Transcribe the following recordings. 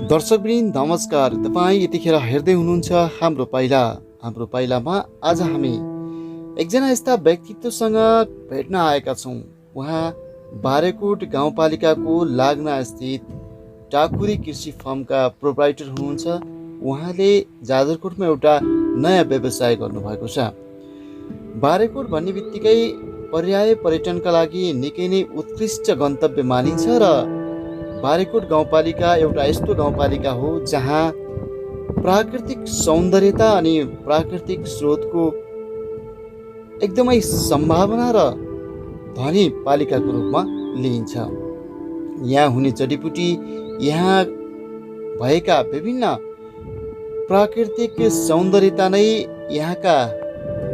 दर्शकवृन्द नमस्कार। तपाईँ यतिखेर हेर्दै हुनुहुन्छ हाम्रो पाइलामा आज हामी एकजना यस्ता व्यक्तित्वसँग भेट्न आएका छौँ। उहाँ बारेकोट गाउँपालिकाको लाग्ना स्थित टाकुरी कृषि फर्मका प्रोप्राइटर हुनुहुन्छ। उहाँले जाजरकोटमा एउटा नयाँ व्यवसाय गर्नुभएको छ। बारेकोट भन्ने बित्तिकै पर्याय पर्यटनका लागि निकै नै उत्कृष्ट गन्तव्य मानिन्छ र बारेकोट गाउँपालिका एउटा यस्तो गाउँपालिका हो जहाँ प्राकृतिक सौन्दर्यता अनि प्राकृतिक स्रोतको एकदमै सम्भावना र धनी पालिकाको रूपमा लिइन्छ। यहाँ हुने जडीबुटी, यहाँ भएका विभिन्न प्राकृतिक सौन्दर्यता नै यहाँका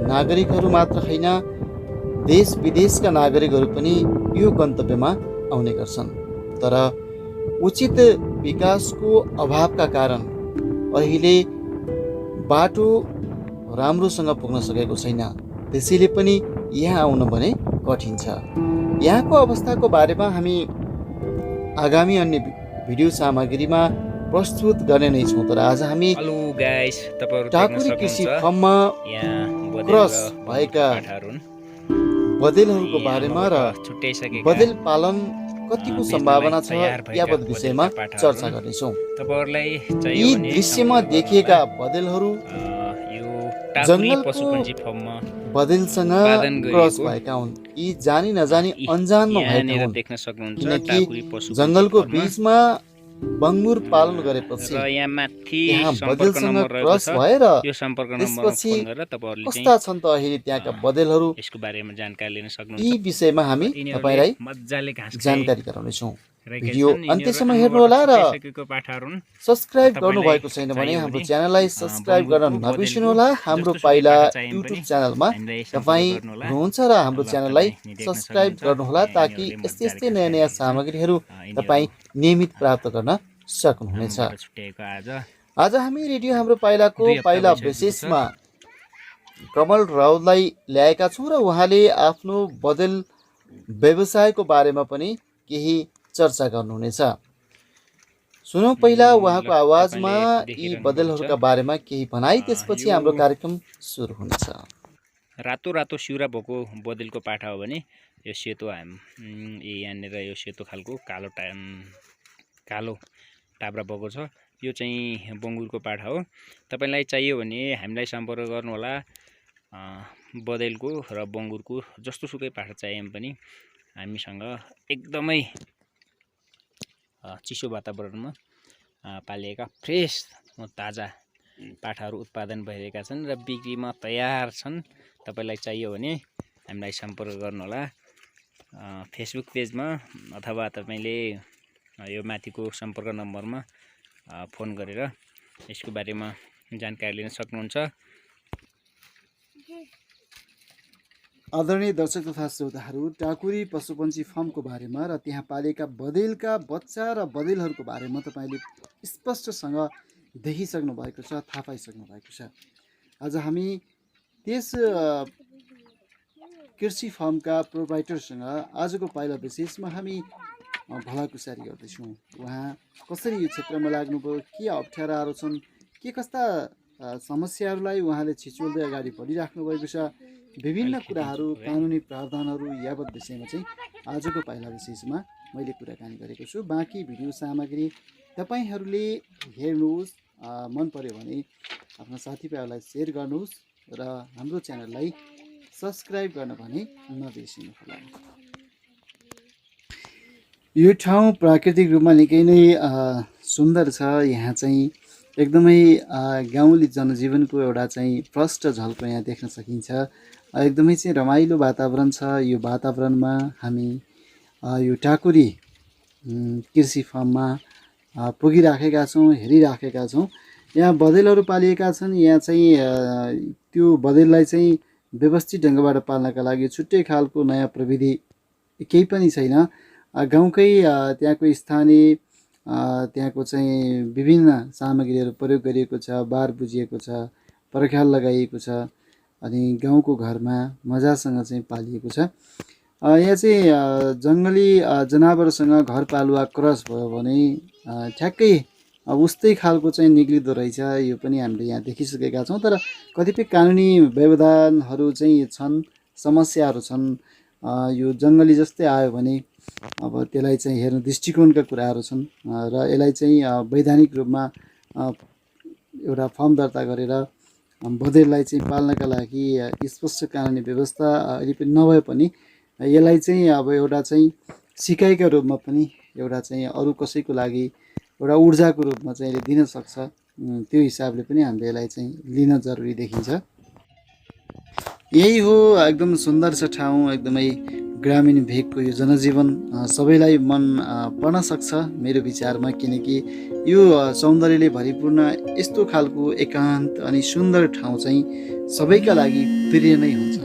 नागरिकहरू मात्र होइन, देश विदेशका नागरिकहरू पनि यो गन्तव्यमा आउने गर्छन्। तर उचित विकासको अभावका कारण अहिले बाटो राम्रोसँग पुग्न सकेको छैन। त्यसैले पनि यहाँ आउन भने कठिन छ। यहाँको अवस्थाको बारेमा हामी आगामी अन्य भिडियो सामग्रीमा प्रस्तुत गर्ने नै छौँ। तर आज हामी टाकुरी कृषि फर्ममा क्रस भएका बँदेलहरूको बारेमा र बँदेल पालन कतिको सम्भावना छ यावत विषयमा चर्चा गर्नेछौँ। यी दृश्यमा देखिएका बँदेलहरू जङ्गलको बँदेलसँग क्रस भएका हुन्। यी जानी नजानी अन्जानमा भएका हुन्, किनकि जङ्गलको बीचमा बङ्गुर पालन गरेपछि यहाँ बँदेलसँग क्रस भएर त्यसपछि कस्ता छन् त अहिले त्यहाँका बँदेलहरू, यसको बारेमा जानकारी लिन सक्नुहुन्छ। यी विषयमा हामी तपाईलाई जानकारी गराउनेछौँ। भिडियो अन्त्यसम्म हेर्नुहोला र सब्स्क्राइब गर्नुभएको छैन भने हाम्रो च्यानललाई सब्स्क्राइब गर्न नबिर्सिनुहोला। हाम्रो पाइला युट्युब च्यानलमा तपाईँ हुनुहुन्छ र हाम्रो च्यानललाई सब्स्क्राइब गर्नुहोला ताकि यस्तै यस्तै नयाँ नयाँ सामग्रीहरू तपाईँ नियमित प्राप्त गर्न सक्नुहुनेछ। आज हामी रेडियो हाम्रो पाइलाको पाइला विशेषमा कमल राउतलाई ल्याएका छौँ र उहाँले आफ्नो बँदेल व्यवसायको बारेमा पनि केही चर्चा गर्नुहुनेछ। सुनौ पहिला उहाँको आवाजमा यी बँदेलहरूका बारेमा केही भनाइ, त्यसपछि हाम्रो कार्यक्रम सुरु हुनेछ। रातो रातो सिउरा भएको बँदेलको पाठा हो भने यो सेतो यहाँनिर यो सेतो खालको कालो टाब्रा भएको छ, यो चाहिँ बङ्गुरको पाठा हो। तपाईँलाई चाहियो भने हामीलाई सम्पर्क गर्नुहोला। बँदेलको र बङ्गुरको जस्तो सुकै पाठा चाहिए पनि हामीसँग एकदमै चिसो वातावरणमा पालिएका फ्रेस ताजा पाठाहरू उत्पादन भइरहेका छन् र बिक्रीमा तयार छन्। तपाईँलाई चाहियो भने हामीलाई सम्पर्क गर्नुहोला फेसबुक पेजमा अथवा तपाईँले यो माथिको सम्पर्क नम्बरमा फोन गरेर यसको बारेमा जानकारी लिन सक्नुहुन्छ। आदरणीय दर्शक तथा श्रोताहरू, टाकुरी पशुपन्छी फार्मको बारेमा र त्यहाँ पालेका बँदेलका बच्चा र बँदेलहरूको बारेमा तपाईँले स्पष्टसँग देखिसक्नु भएको छ, थाहा पाइसक्नु भएको छ। आज हामी त्यस कृषि फार्मका प्रोप्राइटरसँग आजको पाइला विशेषमा हामी भलाकुसारी गर्दैछौँ। उहाँ कसरी यो क्षेत्रमा लाग्नुभयो, के अप्ठ्याराहरू छन्, के कस्ता समस्याहरूलाई उहाँले छिचोल्दै अगाडि बढिराख्नु भएको छ, विभिन्न कुराहरू, कानुनी प्रावधानहरू यावत विषयमा चाहिँ आजको पाइला विशेषमा मैले कुराकानी गरेको छु। बाँकी भिडियो सामग्री तपाईँहरूले हेर्नुहोस्, मन पर्यो भने आफ्ना साथीभाइहरूलाई सेयर गर्नुहोस् र हाम्रो च्यानललाई सब्स्क्राइब गर्न भने नबिर्सिनुहोला। यो ठाउँ प्राकृतिक रूपमा निकै नै सुन्दर छ। यहाँ चाहिँ एकदमै गाउँले जनजीवनको एउटा चाहिँ प्रष्ट झल्को यहाँ देख्न सकिन्छ। एकदमै चाहिँ रमाइलो वातावरण छ। यो वातावरणमा हामी यो टाकुरी कृषि फार्ममा पुगिराखेका छौँ, हेरिराखेका छौँ। यहाँ बँदेलहरू पालिएका छन्। यहाँ चाहिँ त्यो बँदेललाई चाहिँ व्यवस्थित ढङ्गबाट पाल्नका लागि छुट्टै खालको नयाँ प्रविधि केही पनि छैन। गाउँकै त्यहाँको स्थानीय त्यहाँको चाहिँ विभिन्न सामग्रीहरू प्रयोग गरिएको छ, बार बुझिएको छ, पर्खाल लगाइएको छ अनि गाउँको घरमा मजासँग चाहिँ पालिएको छ। यहाँ चाहिँ जङ्गली जनावरसँग घरपालुवा क्रस भयो भने ठ्याक्कै उस्तै खालको चाहिँ निक्लिँदो रहेछ। यो पनि हामीले यहाँ देखिसकेका छौँ। तर कतिपय कानुनी व्यवधानहरू चाहिँ छन्, समस्याहरू छन्। यो जङ्गली जस्तै आयो भने अब त्यसलाई चाहिँ हेर्ने दृष्टिकोणका कुराहरू छन् र यसलाई चाहिँ वैधानिक रूपमा एउटा फर्म दर्ता गरेर बँदेललाई चाहिँ पाल्नका लागि स्पष्ट कानुनी व्यवस्था अहिले पनि नभए पनि यसलाई चाहिँ अब एउटा चाहिँ सिकाइका रूपमा पनि एउटा चाहिँ अरू कसैको लागि एउटा ऊर्जाको रूपमा चाहिँ यसले दिन सक्छ। त्यो हिसाबले पनि हामीले यसलाई चाहिँ लिन जरुरी देखिन्छ। यही हो एकदम सुन्दर छ ठाउँ, एकदमै ग्रामीण भेगको यो जनजीवन सबैलाई मन पर्न सक्छ मेरो विचारमा, किनकि यो सौन्दर्यले भरिपूर्ण यस्तो खालको एकान्त अनि सुन्दर ठाउँ चाहिँ सबैका लागि प्रिय नै हुन्छ।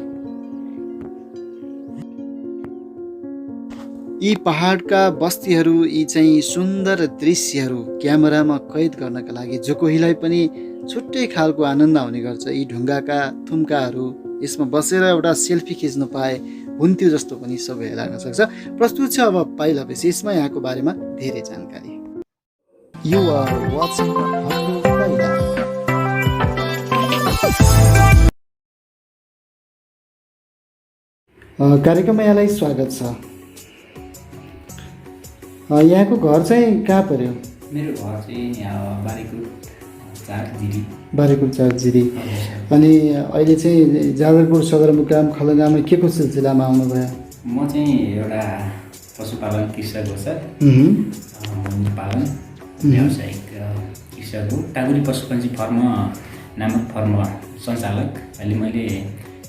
यी पहाडका बस्तीहरू, यी चाहिँ सुन्दर दृश्यहरू क्यामेरामा कैद गर्नका लागि जो कोहीलाई पनि छुट्टै खालको आनन्द आउने गर्छ। यी ढुङ्गाका थुम्काहरू, यसमा बसेर एउटा सेल्फी खिच्न पाए हुन्थ्यो जस्तो पनि सबैलाई लाग्न सक्छ। प्रस्तुत छ अब पाइला विशेषमा यहाँको बारेमा धेरै जानकारी। You are watching हाम्रो पाइला। कार्यक्रममा यहाँलाई स्वागत छ। यहाँको घर चाहिँ कहाँ पर्यो? मेरो घर चाहिँ यहाँ बारीकुट 4 जिरी। बारीकुट 4 जिरी। अनि अहिले चाहिँ जाजरकोट सदरमुकाम खलगाउँमा के को सिलसिलामा आउनुभयो? म चाहिँ एउटा पशुपालन कृषक हो सर। मुर्गी पालन व्यावसायिक कृषक हो। टाकुरी पशुपन्छी फर्म नामक फर्म सञ्चालक। अहिले मैले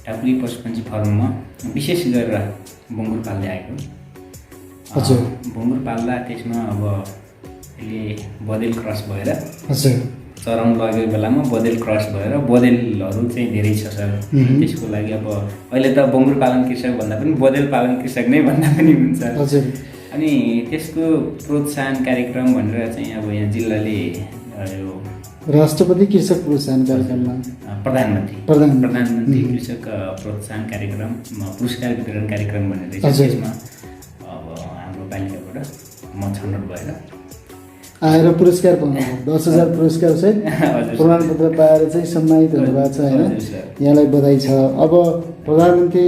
टाकुरी पशुपन्छी फर्ममा विशेष गरेर बङ्गुर पाल्दै आएको। हजुर। बङ्गुर पाल्दा त्यसमा अब अहिले बदेल क्रस भएर हजुर चराउनु लगेको बेलामा बदेल क्रस भएर बदेलहरू चाहिँ धेरै छ सर। त्यसको लागि अब अहिले त बङ्गुर पालन कृषक भन्दा पनि बदेल पालन कृषक नै भन्दा पनि हुन्छ। हजुर। अनि त्यसको प्रोत्साहन कार्यक्रम भनेर चाहिँ अब यहाँ जिल्लाले यो राष्ट्रपति कृषक प्रोत्साहन कार्यक्रममा प्रधानमन्त्री कृषक प्रोत्साहन कार्यक्रम पुरस्कार वितरण कार्यक्रम भनेर त्यसमा अब हाम्रो पालिकाबाट म छनौट भएर आएर पुरस्कार पाउनु 10,000 पुरस्कार चाहिँ प्रमाणपत्र पाएर चाहिँ सम्मानित हुनुभएको छ होइन। यहाँलाई बधाई छ। अब प्रधानमन्त्री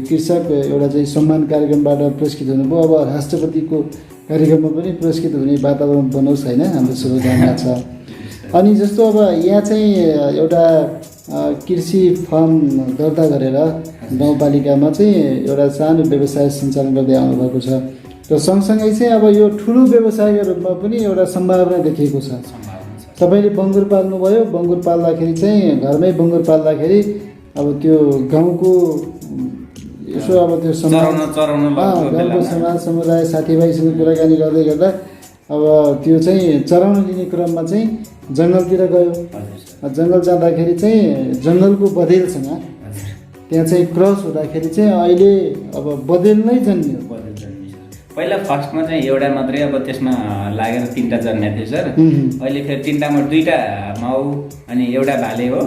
कृषक एउटा चाहिँ सम्मान कार्यक्रमबाट पुरस्कृत हुनुभयो। अब राष्ट्रपतिको कार्यक्रममा पनि पुरस्कृत हुने वातावरण बनोस् होइन, हाम्रो शुभकामना छ। अनि जस्तो अब यहाँ चाहिँ एउटा कृषि फर्म दर्ता गरेर गाउँपालिकामा चाहिँ एउटा सानो व्यवसाय सञ्चालन गर्दै आउनुभएको छ र सँगसँगै चाहिँ अब यो ठुलो व्यवसायको रूपमा पनि एउटा सम्भावना देखिएको छ। तपाईँले बङ्गुर पाल्नुभयो। बङ्गुर पाल्दाखेरि चाहिँ घरमै बङ्गुर पाल्दाखेरि अब त्यो गाउँको यसो अब त्यो गाउँको समाज समुदाय साथीभाइसँग कुराकानी गर्दै गर्दा अब त्यो चाहिँ चराउन लिने क्रममा चाहिँ जङ्गलतिर गयो। जङ्गल जाँदाखेरि चाहिँ जङ्गलको बदेलसँग त्यहाँ चाहिँ क्रस हुँदाखेरि चाहिँ अहिले अब बदेल नै जन्मियो। पहिला फर्स्टमा चाहिँ एउटा मात्रै अब त्यसमा लागेर 3टा जन्मेको थियो सर। अहिले फेरि 3टामा 2टा माउ अनि एउटा भाले हो।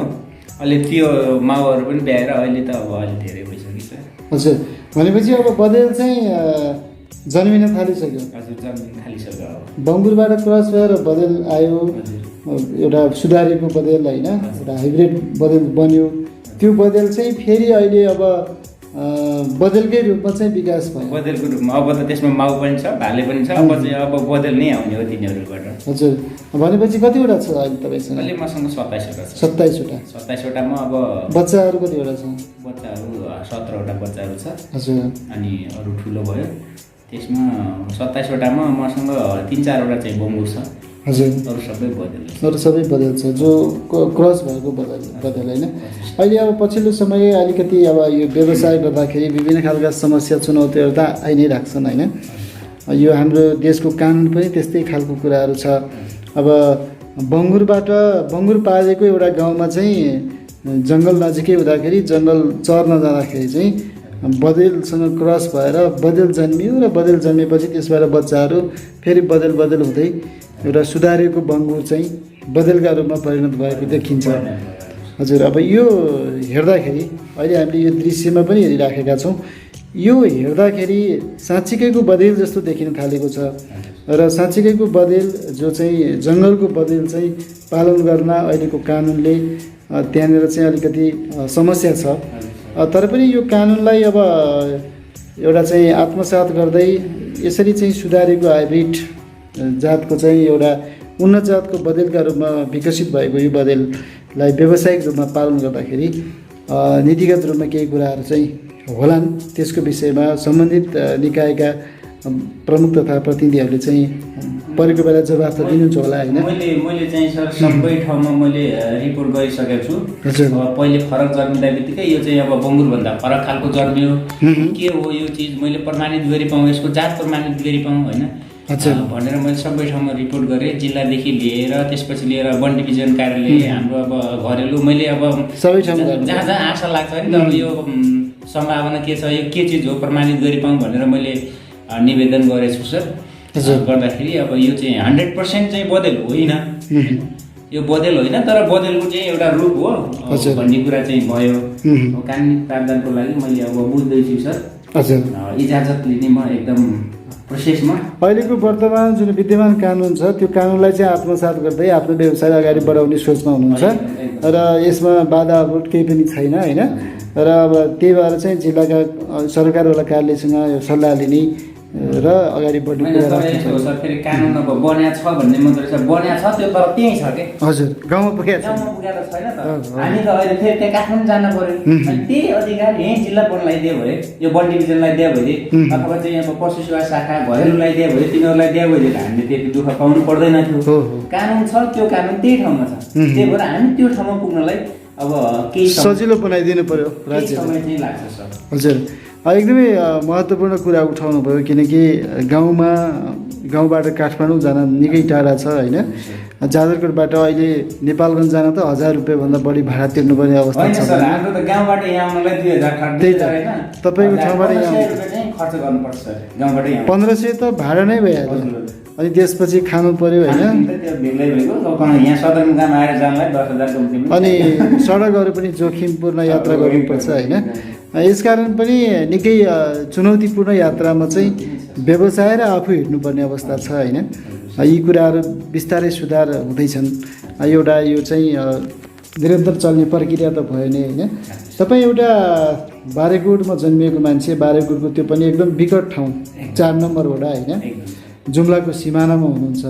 अहिले त्यो माउहरू पनि ब्याएर अहिले त अब अहिले धेरै भइसक्यो सर। हजुर। भनेपछि अब बदेल चाहिँ जन्मिन थालिसक्यो। हजुर, जन्मिन थालिसक्यो। बङ्गुरबाट क्रस भएर बदेल आयो, एउटा सुधारेको बदेल होइन, एउटा हाइब्रिड बदेल बन्यो। त्यो बदेल चाहिँ फेरि अहिले अब बदेलकै रूपमा चाहिँ विकास भयो। बदेलको रूपमा अब त त्यसमा माउ पनि छ, भाले पनि छ। अब चाहिँ अब बदेल नै आउने हो तिनीहरूबाट। हजुर। भनेपछि कतिवटा छ अहिले तपाईँसँग? अहिले मसँग 27वटा छ। 27वटामा अब बच्चाहरू कतिवटा छ? बच्चाहरू 17वटा बच्चाहरू छ। हजुर। अनि अरू ठुलो भयो। त्यसमा 27वटामा मसँग 3-4वटा चाहिँ बङ्गुर छ। हजुर। अरू सबै बदेल छ जो क्रस भएको बदेल होइन। अहिले अब पछिल्लो समय अलिकति अब यो व्यवसाय गर्दाखेरि विभिन्न खालका समस्या चुनौतीहरू त आइ नै राख्छन् होइन। यो हाम्रो देशको कानुन पनि त्यस्तै खालको कुराहरू छ। अब बङ्गुर पालेको एउटा गाउँमा चाहिँ जङ्गल नजिकै हुँदाखेरि जङ्गल चर्न जाँदाखेरि चाहिँ बदेलसँग क्रस भएर बदेल जन्मियो र बदेल जन्मेपछि त्यसबाट बच्चाहरू फेरि बदेल हुँदै एउटा सुधारेको बङ्गुर चाहिँ बदेलका रूपमा परिणत भएको देखिन्छ। हजुर। अब यो हेर्दाखेरि अहिले हामीले यो दृश्यमा पनि हेरिराखेका छौँ। यो हेर्दाखेरि साँच्चीकैको बदेल जस्तो देखिन थालेको छ। र साँच्चीकैको बँदेल जो चाहिँ जङ्गलको बँदेल चाहिँ पालन गर्न अहिलेको कानुनले त्यहाँनिर चाहिँ अलिकति समस्या छ। तर पनि यो कानुनलाई अब एउटा चाहिँ आत्मसात गर्दै यसरी चाहिँ सुधारेको हाइब्रिड जातको चाहिँ एउटा उन्नत जातको बँदेलका रूपमा विकसित भएको यो बँदेललाई व्यावसायिक रूपमा पालन गर्दाखेरि नीतिगत रूपमा केही कुराहरू चाहिँ होलान्, त्यसको विषयमा सम्बन्धित निकायका प्रमुख तथा प्रतिनिधिहरूले चाहिँ परेको बेला जवाफ त दिनुहुन्छ होला होइन? मैले चाहिँ सर सबै ठाउँमा मैले रिपोर्ट गरिसकेको छु। अब पहिले फरक जन्मिँदा बित्तिकै यो चाहिँ अब बङ्गुरभन्दा फरक खालको जन्मियो, के हो यो चिज मैले प्रमाणित गरी पाऊँ, यसको जात प्रमाणित गरी पाऊँ होइन भनेर मैले सबै ठाउँमा रिपोर्ट गरेँ। जिल्लादेखि लिएर त्यसपछि लिएर वन डिभिजन कार्यालय हाम्रो अब घरेलु मैले अब सबै ठाउँमा जहाँ जहाँ आशा लाग्छ नि त अब यो सम्भावना के छ, यो के चिज हो प्रमाणित गरी पाऊँ भनेर मैले निवेदन गरेछु सर। गर्दाखेरि अब यो चाहिँ 100% चाहिँ बँदेल होइन, यो बँदेल होइन, तर बँदेलको चाहिँ एउटा रूप हो भन्ने कुरा चाहिँ भयो। कानुनी प्रावधानको लागि मैले अब बुझ्दैछु सर। इजाजत लिने म एकदम प्रोसेसमा। अहिलेको वर्तमान जुन विद्यमान कानुन छ त्यो कानुनलाई चाहिँ आत्मसात गर्दै आफ्नो व्यवसाय अगाडि बढाउने सोचमा हुनुहुन्छ र यसमा बाधा अवरोध केही पनि छैन होइन? र अब त्यही भएर चाहिँ जिल्लाका सरकारवाला कार्यालयसँग यो सल्लाह लिने र अगाडि बढ्ने कुरा राख्नु सर। फेरि कानुन अब बन्या छ भन्ने मात्रै छ, बन्या छ त्यो तर त्यहीँ छ के? हजुर, गाउँमा पुगेको छ, गाउँमा पुगेको छैन त। हामी त अहिले फेरि त्यहाँ काठमाडौँ जानु पर्यो, अनि त्यही अधिकार यहीँ जिल्ला वनलाई दियो भए, यो वन डिभिजनलाई दियो भने अथवा चाहिँ अब पशु सेवा शाखा घरेलुलाई दियो भने तिनीहरूलाई दियो भने हामीले त्यति दुःख पाउनु पर्दैन थियो। कानुन छ, त्यो कानुन त्यही ठाउँमा छ, त्यही भएर हामी त्यो ठाउँमा पुग्नलाई अब केही सजिलो बनाइदिनु पर्यो राज्य। समय चाहिँ लाग्छ सर। हजुर, एकदमै महत्त्वपूर्ण कुरा उठाउनु भयो किनकि गाउँबाट काठमाडौँ जान निकै टाढा छ होइन? जाजरकोटबाट अहिले नेपालगञ्ज जान त 1000 रुपियाँभन्दा बढी भाडा तिर्नुपर्ने अवस्था छ। हाम्रो त गाउँबाट यहाँ आउनलाई 2000 खर्च त्यही त तपाईँको ठाउँबाट यहाँ खर्च गर्नुपर्छ सर, गाउँबाट यहाँ 1500 त भाडा नै भइहाल्यो, अनि त्यसपछि खानु पर्यो होइन? यहाँ सदरमुकाम आएर जानलाई 10,000 कम्ती, अनि सडकहरू पनि जोखिमपूर्ण यात्रा गर्नुपर्छ होइन? यसकारण पनि निकै चुनौतीपूर्ण यात्रामा चाहिँ व्यवसाय र आफू हिँड्नुपर्ने अवस्था छ होइन? यी कुराहरू बिस्तारै सुधार हुँदैछन्। एउटा यो चाहिँ निरन्तर चल्ने प्रक्रिया त भयो नै होइन? तपाईँ एउटा बारेकोटमा जन्मिएको मान्छे, बारेकोटको त्यो पनि एकदम विकट ठाउँ 4 नम्बर वडा होइन? जुम्लाको सिमानामा हुनुहुन्छ।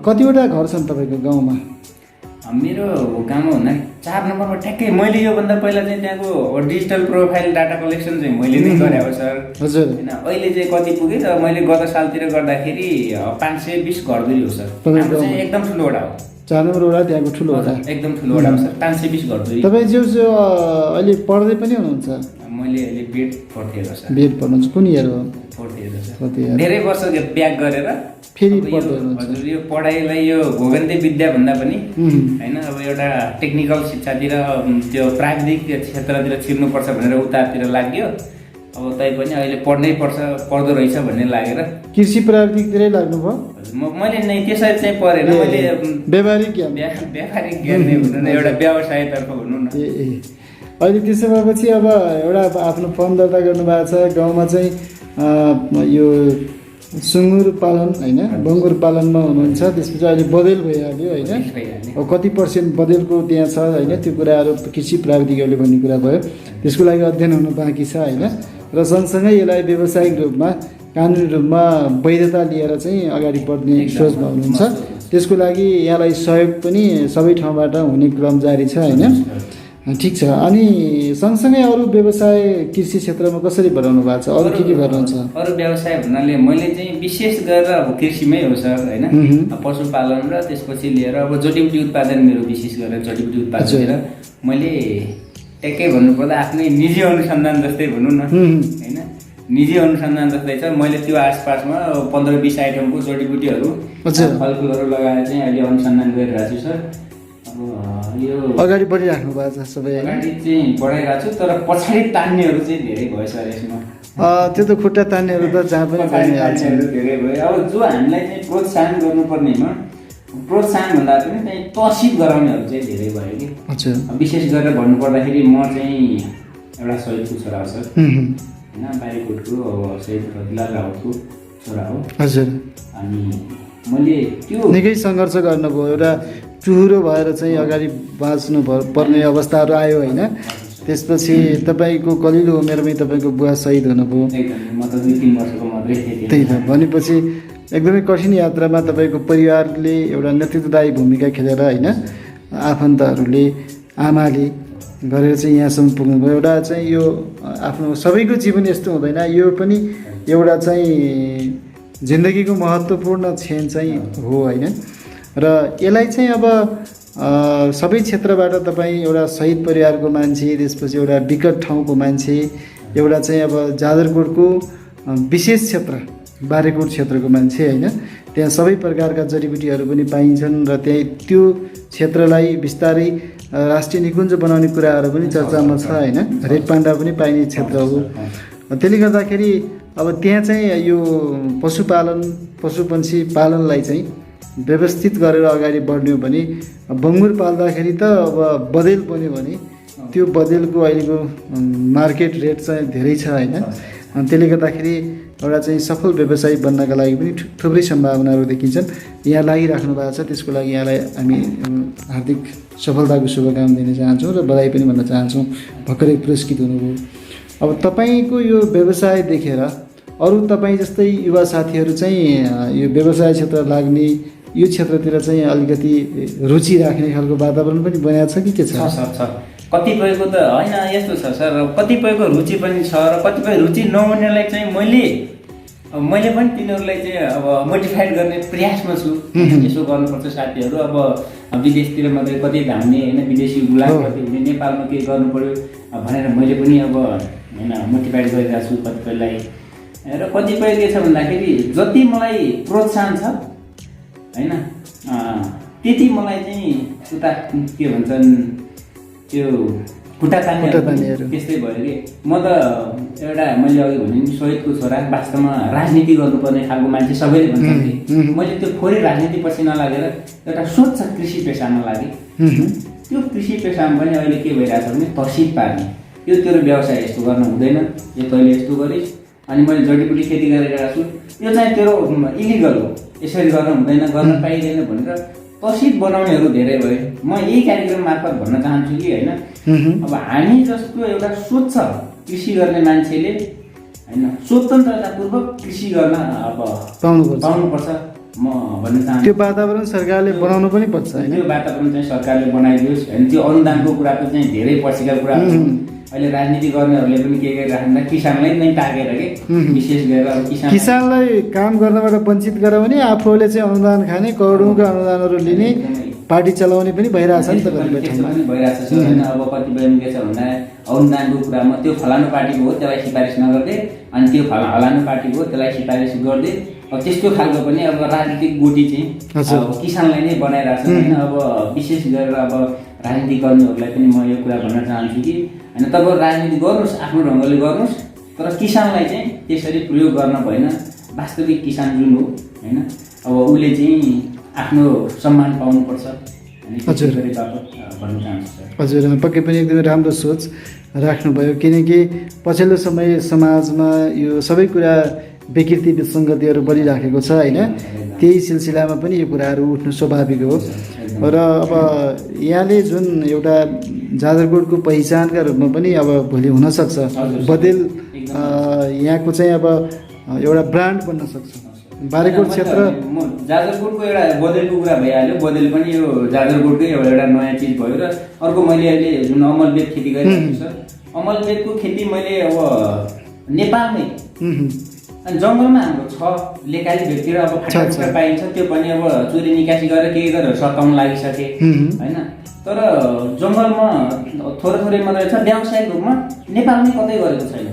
कतिवटा घर छन् तपाईँको गाउँमा? मेरो गाउँमा भन्दा 4 नम्बरमा ठ्याक्कै मैले योभन्दा पहिला चाहिँ त्यहाँको डिजिटल प्रोफाइल डाटा कलेक्सन चाहिँ मैले नै गरेँ हो सर। हजुर, होइन अहिले चाहिँ कति पुगेँ र मैले गत सालतिर गर्दाखेरि 520 घरधुरी हो सर। हाम्रो चाहिँ एकदम ठुलो वडा हो, 4 नम्बर वडा त्यहाँको ठुलो वडा, एकदम ठुलो वडा हो सर। 520 घरधुरी। तपाईँ जो अहिले पढ्दै पनि हुनुहुन्छ? मैले अहिले बिएड 4th इयर हो सर। बिएड पढ्नुहुन्छ, कुन इयर हो? 4th इयर हो सर। 4th year. धेरै वर्ष ब्याक गरेर फेरि पढ्दै हुनुहुन्छ? हजुर, यो पढाइलाई यो भोगन्ते विद्या भन्दा पनि होइन अब एउटा टेक्निकल शिक्षातिर त्यो प्राविधिक क्षेत्रतिर छिर्नुपर्छ भनेर उतातिर लाग्यो। अब तैपनि अहिले पढ्नै पर्दो रहेछ भन्ने लागेर कृषि प्राविधिकतिरै लाग्नुभयो? मैले नै त्यसरी चाहिँ पढेन, मैले व्यावहारिक ज्ञान नै भनौँ न, एउटा व्यवसायतर्फ भनौँ न। अहिले त्यसो भएपछि अब एउटा आफ्नो फर्म दर्ता गर्नुभएको छ, गाउँमा चाहिँ यो सुँगुर पालन होइन, बङ्गुर पालनमा हुनुहुन्छ, त्यसपछि अहिले बँदेल भइहाल्यो होइन? अब कति % बँदेलको त्यहाँ छ होइन? त्यो कुराहरू कृषि प्राविधिकहरूले भन्ने कुरा भयो, त्यसको लागि अध्ययन हुनु बाँकी छ होइन? र सँगसँगै यसलाई व्यावसायिक रूपमा कानुनी रूपमा वैधता लिएर चाहिँ अगाडि बढ्ने सोचमा हुनुहुन्छ। त्यसको लागि यहाँलाई सहयोग पनि सबै ठाउँबाट हुने क्रम जारी छ होइन? ठिक छ। अनि सँगसँगै अरू व्यवसाय कृषि क्षेत्रमा कसरी बढाउनु भएको छ? अरू के गर्नुहुन्छ? अरू व्यवसाय भन्नाले मैले चाहिँ विशेष गरेर अब कृषिमै हो सर होइन? पशुपालन र त्यसपछि लिएर अब जडीबुटी उत्पादन, मेरो विशेष गरेर जडीबुटी उत्पादनतिर मैले ट्याक्कै भन्नुपर्दा आफ्नै निजी अनुसन्धान जस्तै भनौँ न होइन? निजी अनुसन्धान जस्तै छ। मैले त्यो आसपासमा 15-20 आइटमको जडीबुटीहरू फलफुलहरू लगाएर चाहिँ अहिले अनुसन्धान गरिरहेको छु सर। यो अगाडि बढिराख्नु भएको छ सबै? अगाडि चाहिँ बढाइरहेको छु, तर पछाडि तान्नेहरू चाहिँ धेरै भयो सर यसमा। त्यो त खुट्टा तान्नेहरू त जहाँ पनि तान्नेहरू धेरै भयो। अब जो हामीलाई चाहिँ प्रोत्साहन गर्नुपर्नेमा प्रोत्साहन भन्दा पनि चाहिँ तर्सित गराउनेहरू चाहिँ धेरै भयो कि। अच्छा, विशेष गरेर भन्नुपर्दाखेरि म चाहिँ एउटा शहीदको छोरा हो सर होइन? बारीकोटको अब शहीद रतिलाल राउतको छोरा हो। हजुर। अनि मैले त्यो निकै सङ्घर्ष गर्नुभयो, एउटा टुहुरो भएर चाहिँ अगाडि बाँच्नु पर्ने अवस्थाहरू आयो होइन। त्यसपछि तपाईँको कलिलो उमेरमै तपाईँको बुवा शहीद हुनुभयो। एकदम म त 2-3 वर्षको मात्रै थिएँ। त्यही त भनेपछि एकदमै कठिन यात्रामा तपाईँको परिवारले एउटा नेतृत्वदायी भूमिका खेलेर होइन, आफन्तहरूले आमाले गरेर चाहिँ यहाँसम्म पुग्नुभयो। एउटा चाहिँ यो आफ्नो सबैको जीवन यस्तो हुँदैन, यो पनि एउटा चाहिँ जिन्दगीको महत्त्वपूर्ण क्षण चाहिँ हो होइन। र यसलाई चाहिँ अब सबै क्षेत्रबाट तपाईँ एउटा शहीद परिवारको मान्छे, त्यसपछि एउटा विकट ठाउँको मान्छे, एउटा चाहिँ अब जाजरकोटको विशेष क्षेत्र बारेकोट क्षेत्रको मान्छे होइन। त्यहाँ सबै प्रकारका जडीबुटीहरू पनि पाइन्छन् र त्यही त्यो क्षेत्रलाई बिस्तारै राष्ट्रिय निकुञ्ज बनाउने कुराहरू पनि चर्चामा छ होइन। रेड पान्डा पनि पाइने क्षेत्र हो। त्यसले गर्दाखेरि अब त्यहाँ चाहिँ यो पशुपालन पशुपन्छी पालनलाई चाहिँ व्यवस्थित गरेर अगाडि बढ्ने हो भने बङ्गुर पाल्दाखेरि त अब बँदेल बन्यो भने त्यो बँदेलको अहिलेको मार्केट रेट चाहिँ धेरै छ होइन। अनि त्यसले गर्दाखेरि एउटा चाहिँ सफल व्यवसायी बन्नका लागि पनि थुप्रै सम्भावनाहरू देखिन्छन्। यहाँ लागिराख्नु भएको छ, त्यसको लागि यहाँलाई हामी हार्दिक सफलताको शुभकामना दिन चाहन्छौँ र बधाई पनि भन्न चाहन्छौँ। भर्खरै पुरस्कृत हुनुभयो। अब तपाईँको यो व्यवसाय देखेर अरू तपाईँ जस्तै युवा साथीहरू चाहिँ यो व्यवसाय क्षेत्र लाग्ने, यो क्षेत्रतिर चाहिँ अलिकति रुचि राख्ने खालको वातावरण पनि बनाएको छ कि के छ? छ। कतिपयको त होइन यस्तो छ सर, कतिपयको रुचि पनि छ र कतिपय रुचि नहुनेलाई चाहिँ मैले पनि तिनीहरूलाई चाहिँ अब मोटिभेट गर्ने प्रयासमा छु। यसो गर्नुपर्छ साथीहरू, अब विदेशतिर मात्रै कति धाउने होइन, विदेशी गुलाम कति हुने, नेपालमा केही गर्नु पर्यो भनेर मैले पनि अब होइन मोटिभेट गरिरहेको छु कतिपयलाई। र कतिपय के छ भन्दाखेरि जति मलाई प्रोत्साहन छ होइन त्यति मलाई चाहिँ उता के भन्छन् त्यो खुट्टा तान्नेहरू त्यस्तै भयो कि म त एउटा मैले अघि भने नि शहीदको छोरा, वास्तवमा राजनीति गर्नुपर्ने खालको मान्छे सबैले भन्छन् कि मैले त्यो फोरी राजनीतिपछि नलागेर एउटा स्वच्छ कृषि पेसामा लागेँ। त्यो कृषि पेसामा पनि अहिले के भइरहेछ भने तर्सिद पार्ने, यो तेरो व्यवसाय यस्तो गर्नु हुँदैन, यो तैँले यस्तो गरिस्, अनि मैले जडीबुटी खेती गरिरहेको छु, यो चाहिँ तेरो इलिगल हो, यसरी गर्न हुँदैन, गर्न पाइँदैन भनेर तर्सिद बनाउनेहरू धेरै भयो। म यही कार्यक्रम मार्फत भन्न चाहन्छु कि होइन अब हामी जस्तो एउटा स्वच्छ कृषि गर्ने मान्छेले होइन स्वतन्त्रतापूर्वक कृषि गर्न अब पाउनुपर्छ म भन्न चाहन्छु। त्यो वातावरण सरकारले बनाउनु पनि पर्छ होइन। त्यो वातावरण चाहिँ सरकारले बनाइदियोस् होइन। त्यो अनुदानको कुरा त चाहिँ धेरै पछिका कुरा हो। अहिले राजनीति गर्नेहरूले पनि के गरिराख्दा किसानलाई नै टाकेर के विशेष गरेर अब किसानलाई काम गर्नबाट वञ्चित गरायो भने आफूले चाहिँ अनुदान खाने, करोडौँका अनुदानहरू लिने, पार्टी चलाउने पनि भइरहेछ नि त भइरहेछ होइन। अब कतिपय के छ भन्दा अनुदानको कुरामा त्यो फलानु पार्टीको हो त्यसलाई सिफारिस नगर्दै, अनि त्यो फलानु पार्टीको हो त्यसलाई सिफारिस गर्दै, अब त्यस्तो खालको पनि अब राजनीतिक गोटी चाहिँ अब किसानलाई नै बनाइरहेछ होइन। अब विशेष गरेर अब राजनीति गर्नेहरूलाई पनि म यो कुरा भन्न चाहन्छु कि होइन तपाईँ राजनीति गर्नुहोस्, आफ्नो ढङ्गले गर्नुहोस्, तर किसानलाई चाहिँ त्यसरी प्रयोग गर्न भएन। वास्तविक किसान जुन हो होइन अब उसले चाहिँ आफ्नो सम्मान पाउनुपर्छ भन्न चाहन्छु। हजुर पक्कै पनि एकदमै राम्रो सोच राख्नुभयो, किनकि पछिल्लो समय समाजमा यो सबै कुरा विकृति विसङ्गतिहरू बढिराखेको छ होइन। त्यही सिलसिलामा पनि यो कुराहरू उठ्नु स्वाभाविक हो। र अब यहाँले जुन एउटा जाजरकोटको पहिचानका रूपमा पनि अब भोलि हुनसक्छ बँदेल यहाँको चाहिँ अब एउटा ब्रान्ड बन्न सक्छ। बारेकोट क्षेत्र जाजरकोटको एउटा बँदेलको कुरा भइहाल्यो, बँदेल पनि यो जाजरकोटकै एउटा नयाँ चिज भयो। र अर्को मैले अहिले जुन अमलबेद खेती गरिरहेको छु, अमलबेदको खेती मैले अब नेपालमै अनि जङ्गलमा हाम्रो छ लेकाली भेगतिर अब फाटा पाइन्छ, त्यो पनि अब चोरी निकासी गरेर केही गरेर सताउन लागिसके होइन। तर जङ्गलमा थोरै मात्रै छ, व्यावसायिक रूपमा नेपालमै कतै गरेको छैन।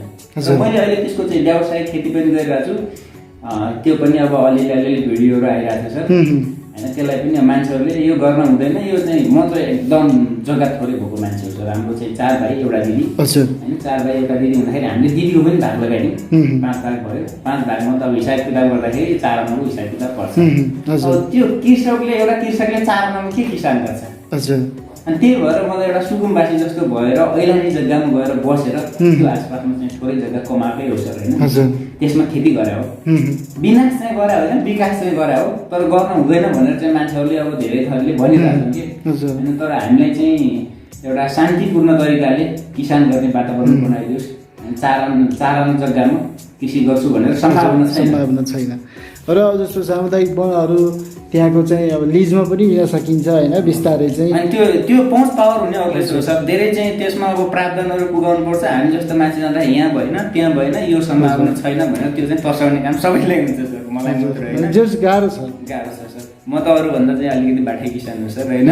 मैले अहिले त्यसको चाहिँ व्यावसायिक खेती पनि गरिरहेको छु। त्यो पनि अब अलिअलि भिडियोहरू आइरहेको छ होइन। त्यसलाई पनि मान्छेहरूले यो गर्न हुँदैन, यो चाहिँ म चाहिँ एकदम जग्गा थोरै भएको मान्छे हो सर। हाम्रो चाहिँ 4 भाइ एउटा दिदी होइन, 4 भाइ एउटा दिदी हुँदाखेरि हामीले दिदीको पनि भाग लगायौँ, 5 भाग भयो। 5 भागमा त अब हिसाब किताब गर्दाखेरि 4 आनाको हिसाब किताब पर्छ। त्यो कृषकले 4 आनामा के किसान गर्छ? अनि त्यही भएर मलाई एउटा सुकुम्बासी जस्तो भएर ऐलानी जग्गामा गएर बसेर त्यो आसपासमा चाहिँ थोरै जग्गा कमाएकै हो सर होइन, त्यसमा खेती गरे हो। विनाश चाहिँ गरे होइन, विकास चाहिँ गरे हो, तर गर्न हुँदैन भनेर चाहिँ मान्छेहरूले अब धेरै थरले भनिरहेको छ कि। तर हामीलाई चाहिँ एउटा शान्तिपूर्ण तरिकाले किसान गर्ने वातावरण बनाइदियोस्, चारान जग्गामा कृषि गर्छु भनेर सम्भावना छैन। र जस्तो सामुदायिक वनहरू त्यहाँको चाहिँ अब लिजमा पनि लिन सकिन्छ होइन, बिस्तारै चाहिँ। अनि त्यो पहुँच पावर हुने अभ्यास हो सर, धेरै चाहिँ त्यसमा अब प्रावधानहरू पुगाउनु पर्छ। हामी जस्तो मान्छे जाँदा यहाँ भएन त्यहाँ भएन यो सम्भावना छैन भनेर त्यो चाहिँ तर्साउने काम सबैलाई हुन्छ सर, मलाई मात्र होइन। जस गाह्रो छ सर। म त अरूभन्दा चाहिँ अलिकति बाठे किसान हो सर होइन,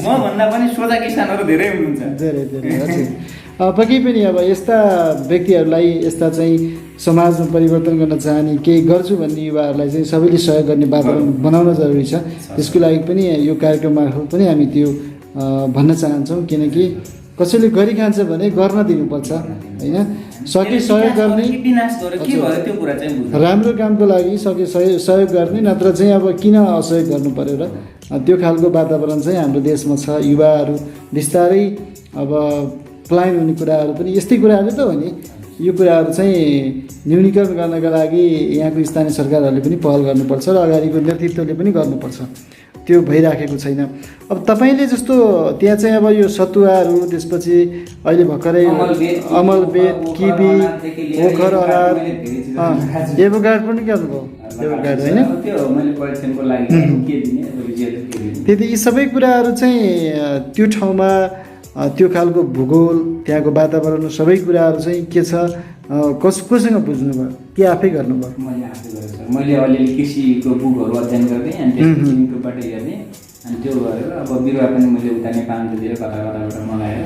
मभन्दा पनि सोझा किसानहरू धेरै हुनुहुन्छ। धेरै पक्कै पनि अब यस्ता व्यक्तिहरूलाई, यस्ता चाहिँ समाजमा परिवर्तन गर्न चाहने केही गर्छु भन्ने युवाहरूलाई चाहिँ सबैले सहयोग गर्ने वातावरण बनाउन जरुरी छ। त्यसको लागि पनि यो कार्यक्रम मार्फत पनि हामी त्यो भन्न चाहन्छौँ, किनकि कसैले गरिखान्छ भने गर्न दिनुपर्छ होइन। सके सहयोग गर्ने, राम्रो कामको लागि सके सहयोग गर्ने, नत्र चाहिँ अब किन असहयोग गर्नु पर्यो र त्यो खालको वातावरण चाहिँ हाम्रो देशमा छ। युवाहरू बिस्तारै अब पलायन हुने कुराहरू पनि यस्तै कुराहरू त हो नि, यो कुराहरू चाहिँ न्यूनीकरण गर्नका लागि यहाँको स्थानीय सरकारहरूले पनि पहल गर्नुपर्छ र अगाडिको नेतृत्वले पनि गर्नुपर्छ। त्यो भइराखेको छैन। अब तपाईँले जस्तो त्यहाँ चाहिँ अब यो सतुवाहरू, त्यसपछि अहिले भर्खरै अमलबेद, किबी, ओखर, अरार, एभोकार्ड पनि गर्नुभयो, एभोकार्ड होइन। त्यति यी सबै कुराहरू चाहिँ त्यो ठाउँमा त्यो खालको भूगोल, त्यहाँको वातावरण, सबै कुराहरू चाहिँ के छ, कोसँग बुझ्नुभयो कि आफै गर्नुभयो? मैले आफै गरेँ सर। मैले अलिअलि कृषिको बुकहरू अध्ययन गरेँ अनि त्यसपछि युट्युबबाटै हेर्ने, अनि त्यो गरेर अब बिरुवा पनि मैले उता नेपालतिर कताबाट मगाएर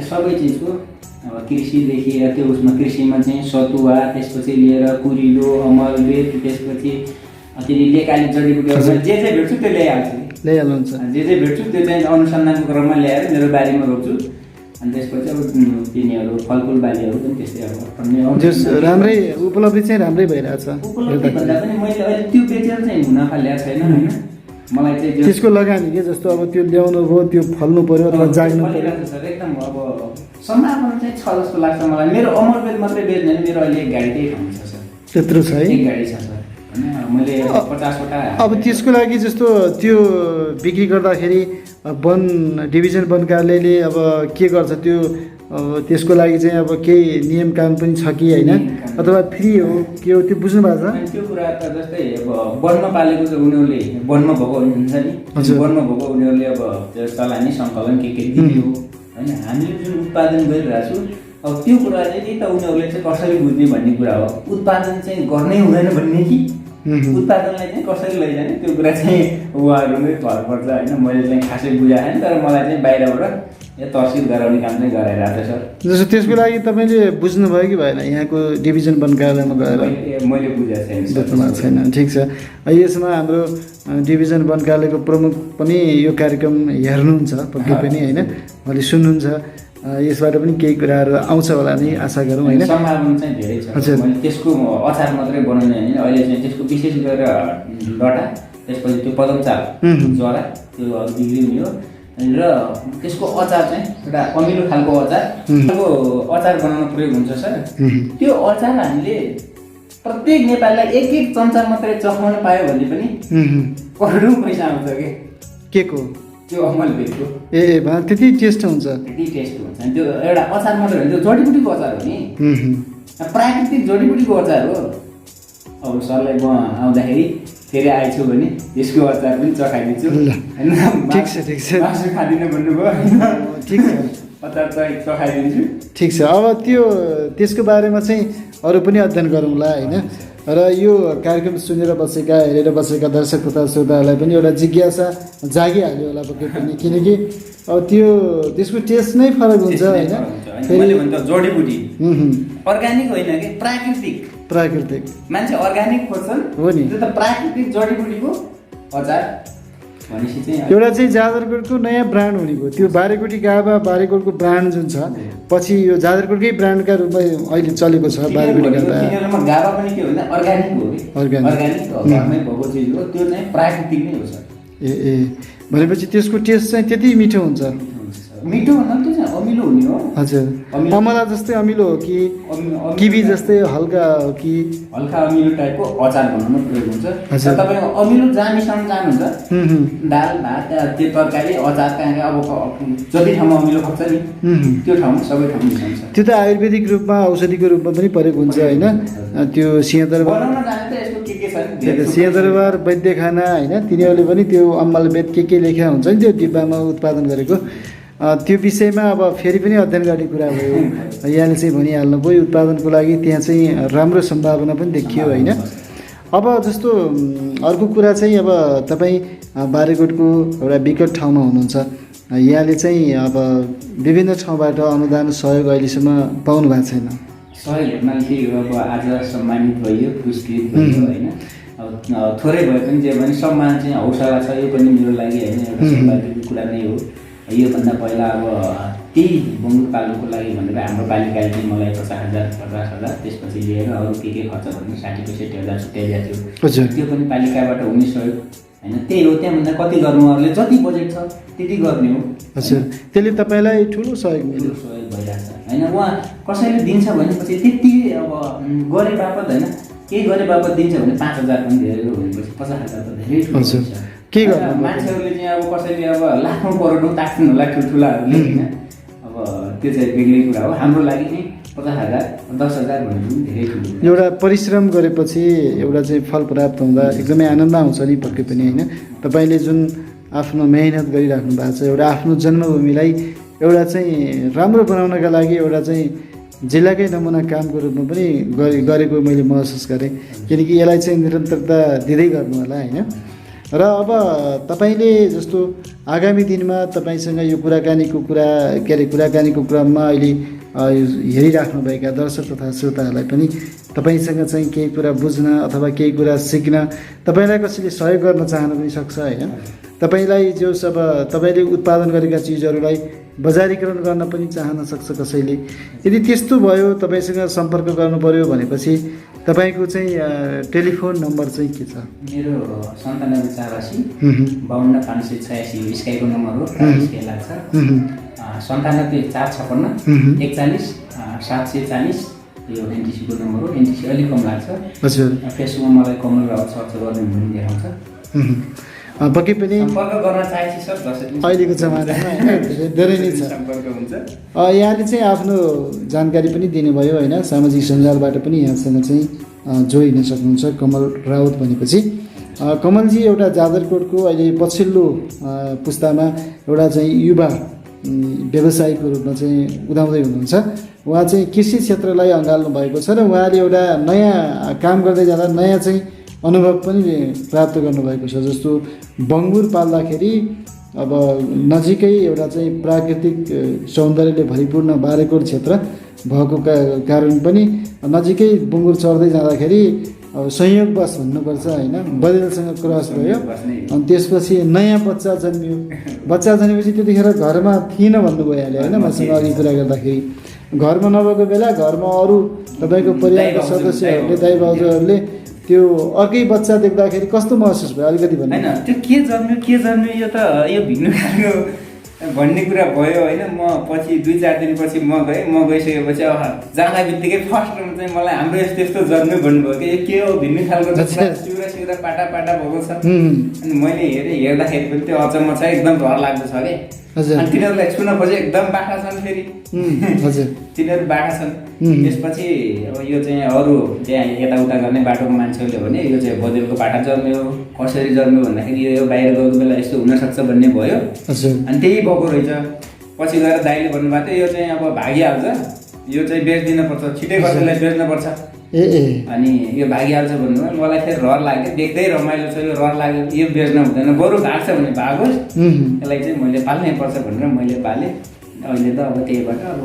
सबै चिजको अब कृषिदेखि त्यो उसमा कृषिमा चाहिँ सतुवा, त्यसपछि लिएर कुरिलो, अमलबेद, त्यसपछि त्यसले लेकाली जडीबुटीहरू जे भेट्छु त्यो ल्याइहाल्नुहुन्छ। जे भेट्छु त्यो चाहिँ अनुसन्धानको क्रममा ल्याएर मेरो बारीमा रोप्छु। अनि त्यसपछि अब तिनीहरू फलफुल बालीहरू पनि त्यस्तै अब राम्रै उपलब्धि चाहिँ राम्रै भइरहेछ। उपलब्धि भन्दा पनि मैले अहिले त्यो बेचेर चाहिँ मुनाफा ल्याएको छैन होइन, मलाई चाहिँ त्यसको लगानी के जस्तो अब त्यो ल्याउनु भयो, त्यो फल्नु पर्यो अथवा जाग्नु पर्यो सर। एकदम अब सम्भावना चाहिँ छ जस्तो लाग्छ मलाई। मेरो अमरबेद मात्रै बेच्ने मेरो अहिले एक गाडी त्यही ठाउँ छ सर, त्यत्रो छ है, एक गाडी छ सर। मैले 50वटा अब त्यसको लागि जस्तो त्यो बिक्री गर्दाखेरि वन डिभिजन वन कार्यालयले अब के गर्छ, त्यो त्यसको लागि चाहिँ अब केही नियम कानुन पनि छ कि होइन, अथवा फ्री हो के हो, त्यो बुझ्नु भएको छ? त्यो कुरा त जस्तै अब वनमा पालेको चाहिँ उनीहरूले वनमा भएको हुन्छ नि, वनमा भएको उनीहरूले अब त्यो चलानी सङ्कलन के दिने हो होइन। हामीले जुन उत्पादन गरिरहेको छु अब त्यो कुरा चाहिँ त उनीहरूले चाहिँ कसरी बुझ्ने भन्ने कुरा हो। उत्पादन चाहिँ गर्नै हुँदैन भन्ने कि उत्पादनलाई चाहिँ कसरी लैजाने त्यो कुरा चाहिँ उहाँहरूमै भर पर्छ होइन। मैले चाहिँ खासै बुझाएको छैन, तर मलाई चाहिँ बाहिरबाट यो तर्सित गराउने काम चाहिँ गराइरहेको छ सर। जस्तो त्यसको लागि तपाईँले बुझ्नुभयो कि भएन यहाँको डिभिजन वन कार्यालयमा गएर? मैले बुझाएको छैन। ठिक छ, यसमा हाम्रो डिभिजन वन कार्यालयको प्रमुख पनि यो कार्यक्रम हेर्नुहुन्छ पक्कै पनि होइन, उहाँले सुन्नुहुन्छ, यसबाट पनि केही कुराहरू आउँछ होला नि आशा गरौँ होइन। सम्भावना चाहिँ धेरै छ। मैले त्यसको अचार मात्रै बनाउने होइन, अहिले चाहिँ त्यसको विशेष गरेर डटा, त्यसपछि त्यो पदमचाल जरा त्यो बिक्री हुने हो र त्यसको अचार चाहिँ एउटा अमिलो खालको अचार बनाउन प्रयोग हुन्छ सर। त्यो अचार हामीले प्रत्येक नेपालीलाई एक एक चम्चा मात्रै चखाउन पायो भने पनि करोडौँ पैसा आउँछ के को त्यो अमलबेदको। ए त्यति टेस्ट हुन्छ, त्यति टेस्ट हुन्छ। त्यो एउटा अचार मात्रै होइन, त्यो जडीबुटीको अचार हो नि, प्राकृतिक जडीबुटीको अचार हो। अब सरलाई म आउँदाखेरि फेरि आएछु भने यसको अचार पनि चखाइदिन्छु होइन। ठिक छ मासु खाँदिनँ भन्नुभयो, ठिक छ, अचार चाहिँ चखाइदिन्छु। ठिक छ, अब त्यसको बारेमा चाहिँ अरू पनि अध्ययन गरौँला होइन। र यो कार्यक्रम सुनेर बसेका, हेरेर बसेका दर्शक तथा श्रोताहरूलाई पनि एउटा जिज्ञासा जागिहाल्यो होला पक्कै पनि, किनकि अब त्यसको टेस्ट नै फरक हुन्छ होइन। जडीबुटी अर्ग्यानिक होइन कि प्राकृतिक मान्छे अर्ग्यानिक खोज्छन् हो नि, त्यो त प्राकृतिक जडीबुटीको अचार भनेपछि चाहिँ एउटा चाहिँ जाजरकोटको नयाँ ब्रान्ड हुने भयो, त्यो बारेकोटी गाभा बारेकोटको ब्रान्ड जुन छ, पछि यो जाजरकोटकै ब्रान्डका रूपमा अहिले चलेको छ बारेकोटी गाभा। गाभा पनि के हो भने अर्ग्यानिक हो कि, अर्ग्यानिक घरमै भएको चिज हो, त्यो चाहिँ प्राकृतिक नै हो सर। ए भनेपछि त्यसको टेस्ट चाहिँ त्यति मिठो हुन्छ? मिठो भन्दा त्यो चाहिँ अमिलो हुने हो। हजुर, अमिलो। अमला जस्तै अमिलो हो कि अमिलो किवी जस्तै हल्का हो कि? हल्का अमिलो टाइपको अचार बनाउन प्रयोग हुन्छ। हजुर। र तपाईँको अमिलो जहाँ मिसाउन चाहनुहुन्छ हुँ, हुँ, दाल भात त्यो तरकारी अचार कहाँ अब जति ठाउँमा अमिलो खप्छ नि हुँ, हुँ। त्यो ठाउँमा सबै ठाउँमा मिसाउँछ। त्यो त आयुर्वेदिक रूपमा औषधिको रूपमा पनि प्रयोग हुन्छ होइन? त्यो सिंहदरबार बनाउन जाने त यसको के छ नि त्यही त सिंहदरबार वैद्यखाना होइन, तिनीहरूले पनि त्यो अम्मलवेद के लेखा हुन्छ नि त्यो डिब्बामा उत्पादन गरेको त्यो विषयमा अब फेरि पनि अध्ययन गर्ने कुरा भयो। यहाँले चाहिँ भनिहाल्नु भयो उत्पादनको लागि त्यहाँ चाहिँ राम्रो सम्भावना पनि देखियो होइन? अब जस्तो अर्को कुरा चाहिँ अब तपाईँ बारेकोटको एउटा विकट ठाउँमा हुनुहुन्छ, यहाँले चाहिँ अब विभिन्न ठाउँबाट अनुदान सहयोग अहिलेसम्म पाउनु भएको छैन। सहयोग हेर्नाले के हो, अब आज सम्मानित भइयो, पुरस्कृत भइयो होइन। अब थोरै भए पनि जे भने सम्मान चाहिँ हौसला छ, यो पनि मेरो लागि होइन एउटा सौभाग्यको कुरा नै हो। योभन्दा पहिला अब त्यही बङ्गुर पाल्नुको लागि भनेर हाम्रो पालिकाले चाहिँ मलाई 50,000 50,000 त्यसपछि लिएर अरू के खर्च गर्नु 60-65,000 छुट्याइदिएको थियो। त्यो पनि पालिकाबाट हुने सहयोग होइन। त्यही हो, त्यहाँभन्दा कति गर्नु, अरूले जति बजेट छ त्यति गर्ने हो। हजुर, त्यसले तपाईँलाई ठुलो सहयोग मिल्यो? ठुलो सहयोग भइरहेछ होइन। उहाँ कसैले दिन्छ भनेपछि त्यति अब गरे बापत होइन, केही गरे बापत दिन्छ भने 5,000 पनि धेरै हो भनेपछि 50,000 त धेरै ठुलो हुन्छ। के गर्नु मान्छेहरूले चाहिँ अब कसैले अब लाखौँ करोडौँ ताक्छन् होला ठुल्ठुलाहरूले होइन। अब त्यो चाहिँ बेग्लै कुरा हो। हाम्रो लागि चाहिँ 50,000 10,000 भनेको पनि धेरै ठुलो। एउटा परिश्रम गरेपछि एउटा चाहिँ फल प्राप्त हुँदा एकदमै आनन्द आउँछ नि पक्कै पनि होइन? तपाईँले जुन आफ्नो मेहनत गरिराख्नु भएको छ, एउटा आफ्नो जन्मभूमिलाई एउटा चाहिँ राम्रो बनाउनका लागि एउटा चाहिँ जिल्लाकै नमुना कामको रूपमा पनि गरेको मैले महसुस गरेँ, किनकि यसलाई चाहिँ निरन्तरता दिँदै गर्नु होला होइन? र अब तपाईँले जस्तो आगामी दिनमा तपाईँसँग यो कुराकानीको क्रममा अहिले हेरिराख्नुभएका दर्शक तथा श्रोताहरूलाई पनि तपाईँसँग चाहिँ केही कुरा बुझ्न अथवा केही कुरा सिक्न तपाईँलाई कसैले सहयोग गर्न चाहन पनि सक्छ होइन? तपाईँलाई जो अब तपाईँले उत्पादन गरेका चिजहरूलाई बजारीकरण गर्न पनि चाहन सक्छ कसैले। यदि त्यस्तो भयो तपाईँसँग सम्पर्क गर्नु पर्यो भनेपछि तपाईँको चाहिँ टेलिफोन नम्बर चाहिँ के छ? मेरो 9784 52 586 स्काइको नम्बर हो, स्काई लाग्छ। 97 456 41 740 यो एनटिसीको नम्बर हो। एनटिसी अलिक कम लाग्छ। हजुर, फेसबुकमा मलाई कमल रावत सर्च गर्ने भने देखाउँछ। पक्कै पनि सम्पर्क गर्न चाहेपछि सर अहिलेको जमानामा होइन धेरै नै छ सम्पर्क हुन्छ। यहाँले चाहिँ आफ्नो जानकारी पनि दिनुभयो होइन? सामाजिक सञ्जालबाट पनि यहाँसँग चाहिँ जोडिन सक्नुहुन्छ कमल राउत भनेपछि। कमलजी एउटा जाजरकोटको अहिले पछिल्लो पुस्तामा एउटा चाहिँ युवा व्यवसायीको रूपमा चाहिँ उदाउँदै हुनुहुन्छ। उहाँ चाहिँ कृषि क्षेत्रलाई अँगाल्नु भएको छ र उहाँले एउटा नयाँ काम गर्दै जाँदा नयाँ चाहिँ अनुभव पनि प्राप्त गर्नुभएको छ। जस्तो बङ्गुर पाल्दाखेरि अब नजिकै एउटा चाहिँ प्राकृतिक सौन्दर्यले भरिपूर्ण बारेकोट क्षेत्र भएको कारण पनि नजिकै बङ्गुर चढ्दै जाँदाखेरि अब संयोगवश भन्नुपर्छ होइन, बदेलसँग क्रस भयो अनि त्यसपछि नयाँ बच्चा जन्मियो। बच्चा जन्मेपछि त्यतिखेर घरमा थिइनँ भन्नुभयो यहाँले होइन? मसँग अघि कुरा गर्दाखेरि घरमा नभएको बेला घरमा अरू तपाईँको परिवारका सदस्यहरूले दाइ भाउजूहरूले त्यो अर्कै बच्चा देख्दाखेरि कस्तो महसुस भयो अलिकति भन्नु? होइन त्यो के जन्मियो यो त यो भिन्नु खालको भन्ने कुरा भयो होइन। म पछि 2-4 दिनपछि म गइसकेपछि अब जाँदा बित्तिकै फर्स्टमा चाहिँ मलाई हाम्रो यस्तो यस्तो जन्म्यो भन्नुभयो कि के हो भिन्नु खालको सिउरा पाटा भएको छ। अनि मैले हेर्दाखेरि पनि त्यो अचम्म छ, एकदम डर लाग्दो छ कि। अनि तिनीहरूलाई छुन खोजे एकदम बाठा छन् फेरि। हजुर, तिनीहरू बाठा छन्। त्यसपछि अब यो चाहिँ अरू त्यहाँ यताउता गर्ने बाटोको मान्छेहरूले भने यो चाहिँ बदेलको बाठा जन्मियो, कसरी जन्मियो भन्दाखेरि यो बाहिर गएको बेला यस्तो हुनसक्छ भन्ने भयो। अनि त्यही भएको रहेछ। पछि गएर दाइले भन्नुभएको थियो यो चाहिँ अब भागिहाल्छ, यो चाहिँ बेच्दिनुपर्छ, छिटै कसैलाई बेच्नुपर्छ। अनि यो भागिहाल्छ भन्नुभयो। मलाई फेरि रहर लाग्यो, देख्दै रमाइलो छ, यो रहर लाग्यो, यो बेच्न हुँदैन, बरु भाग्छ भने भागोस्, यसलाई चाहिँ मैले पाल्नै पर्छ भनेर मैले पालेँ। अहिले त अब त्यहीबाट अब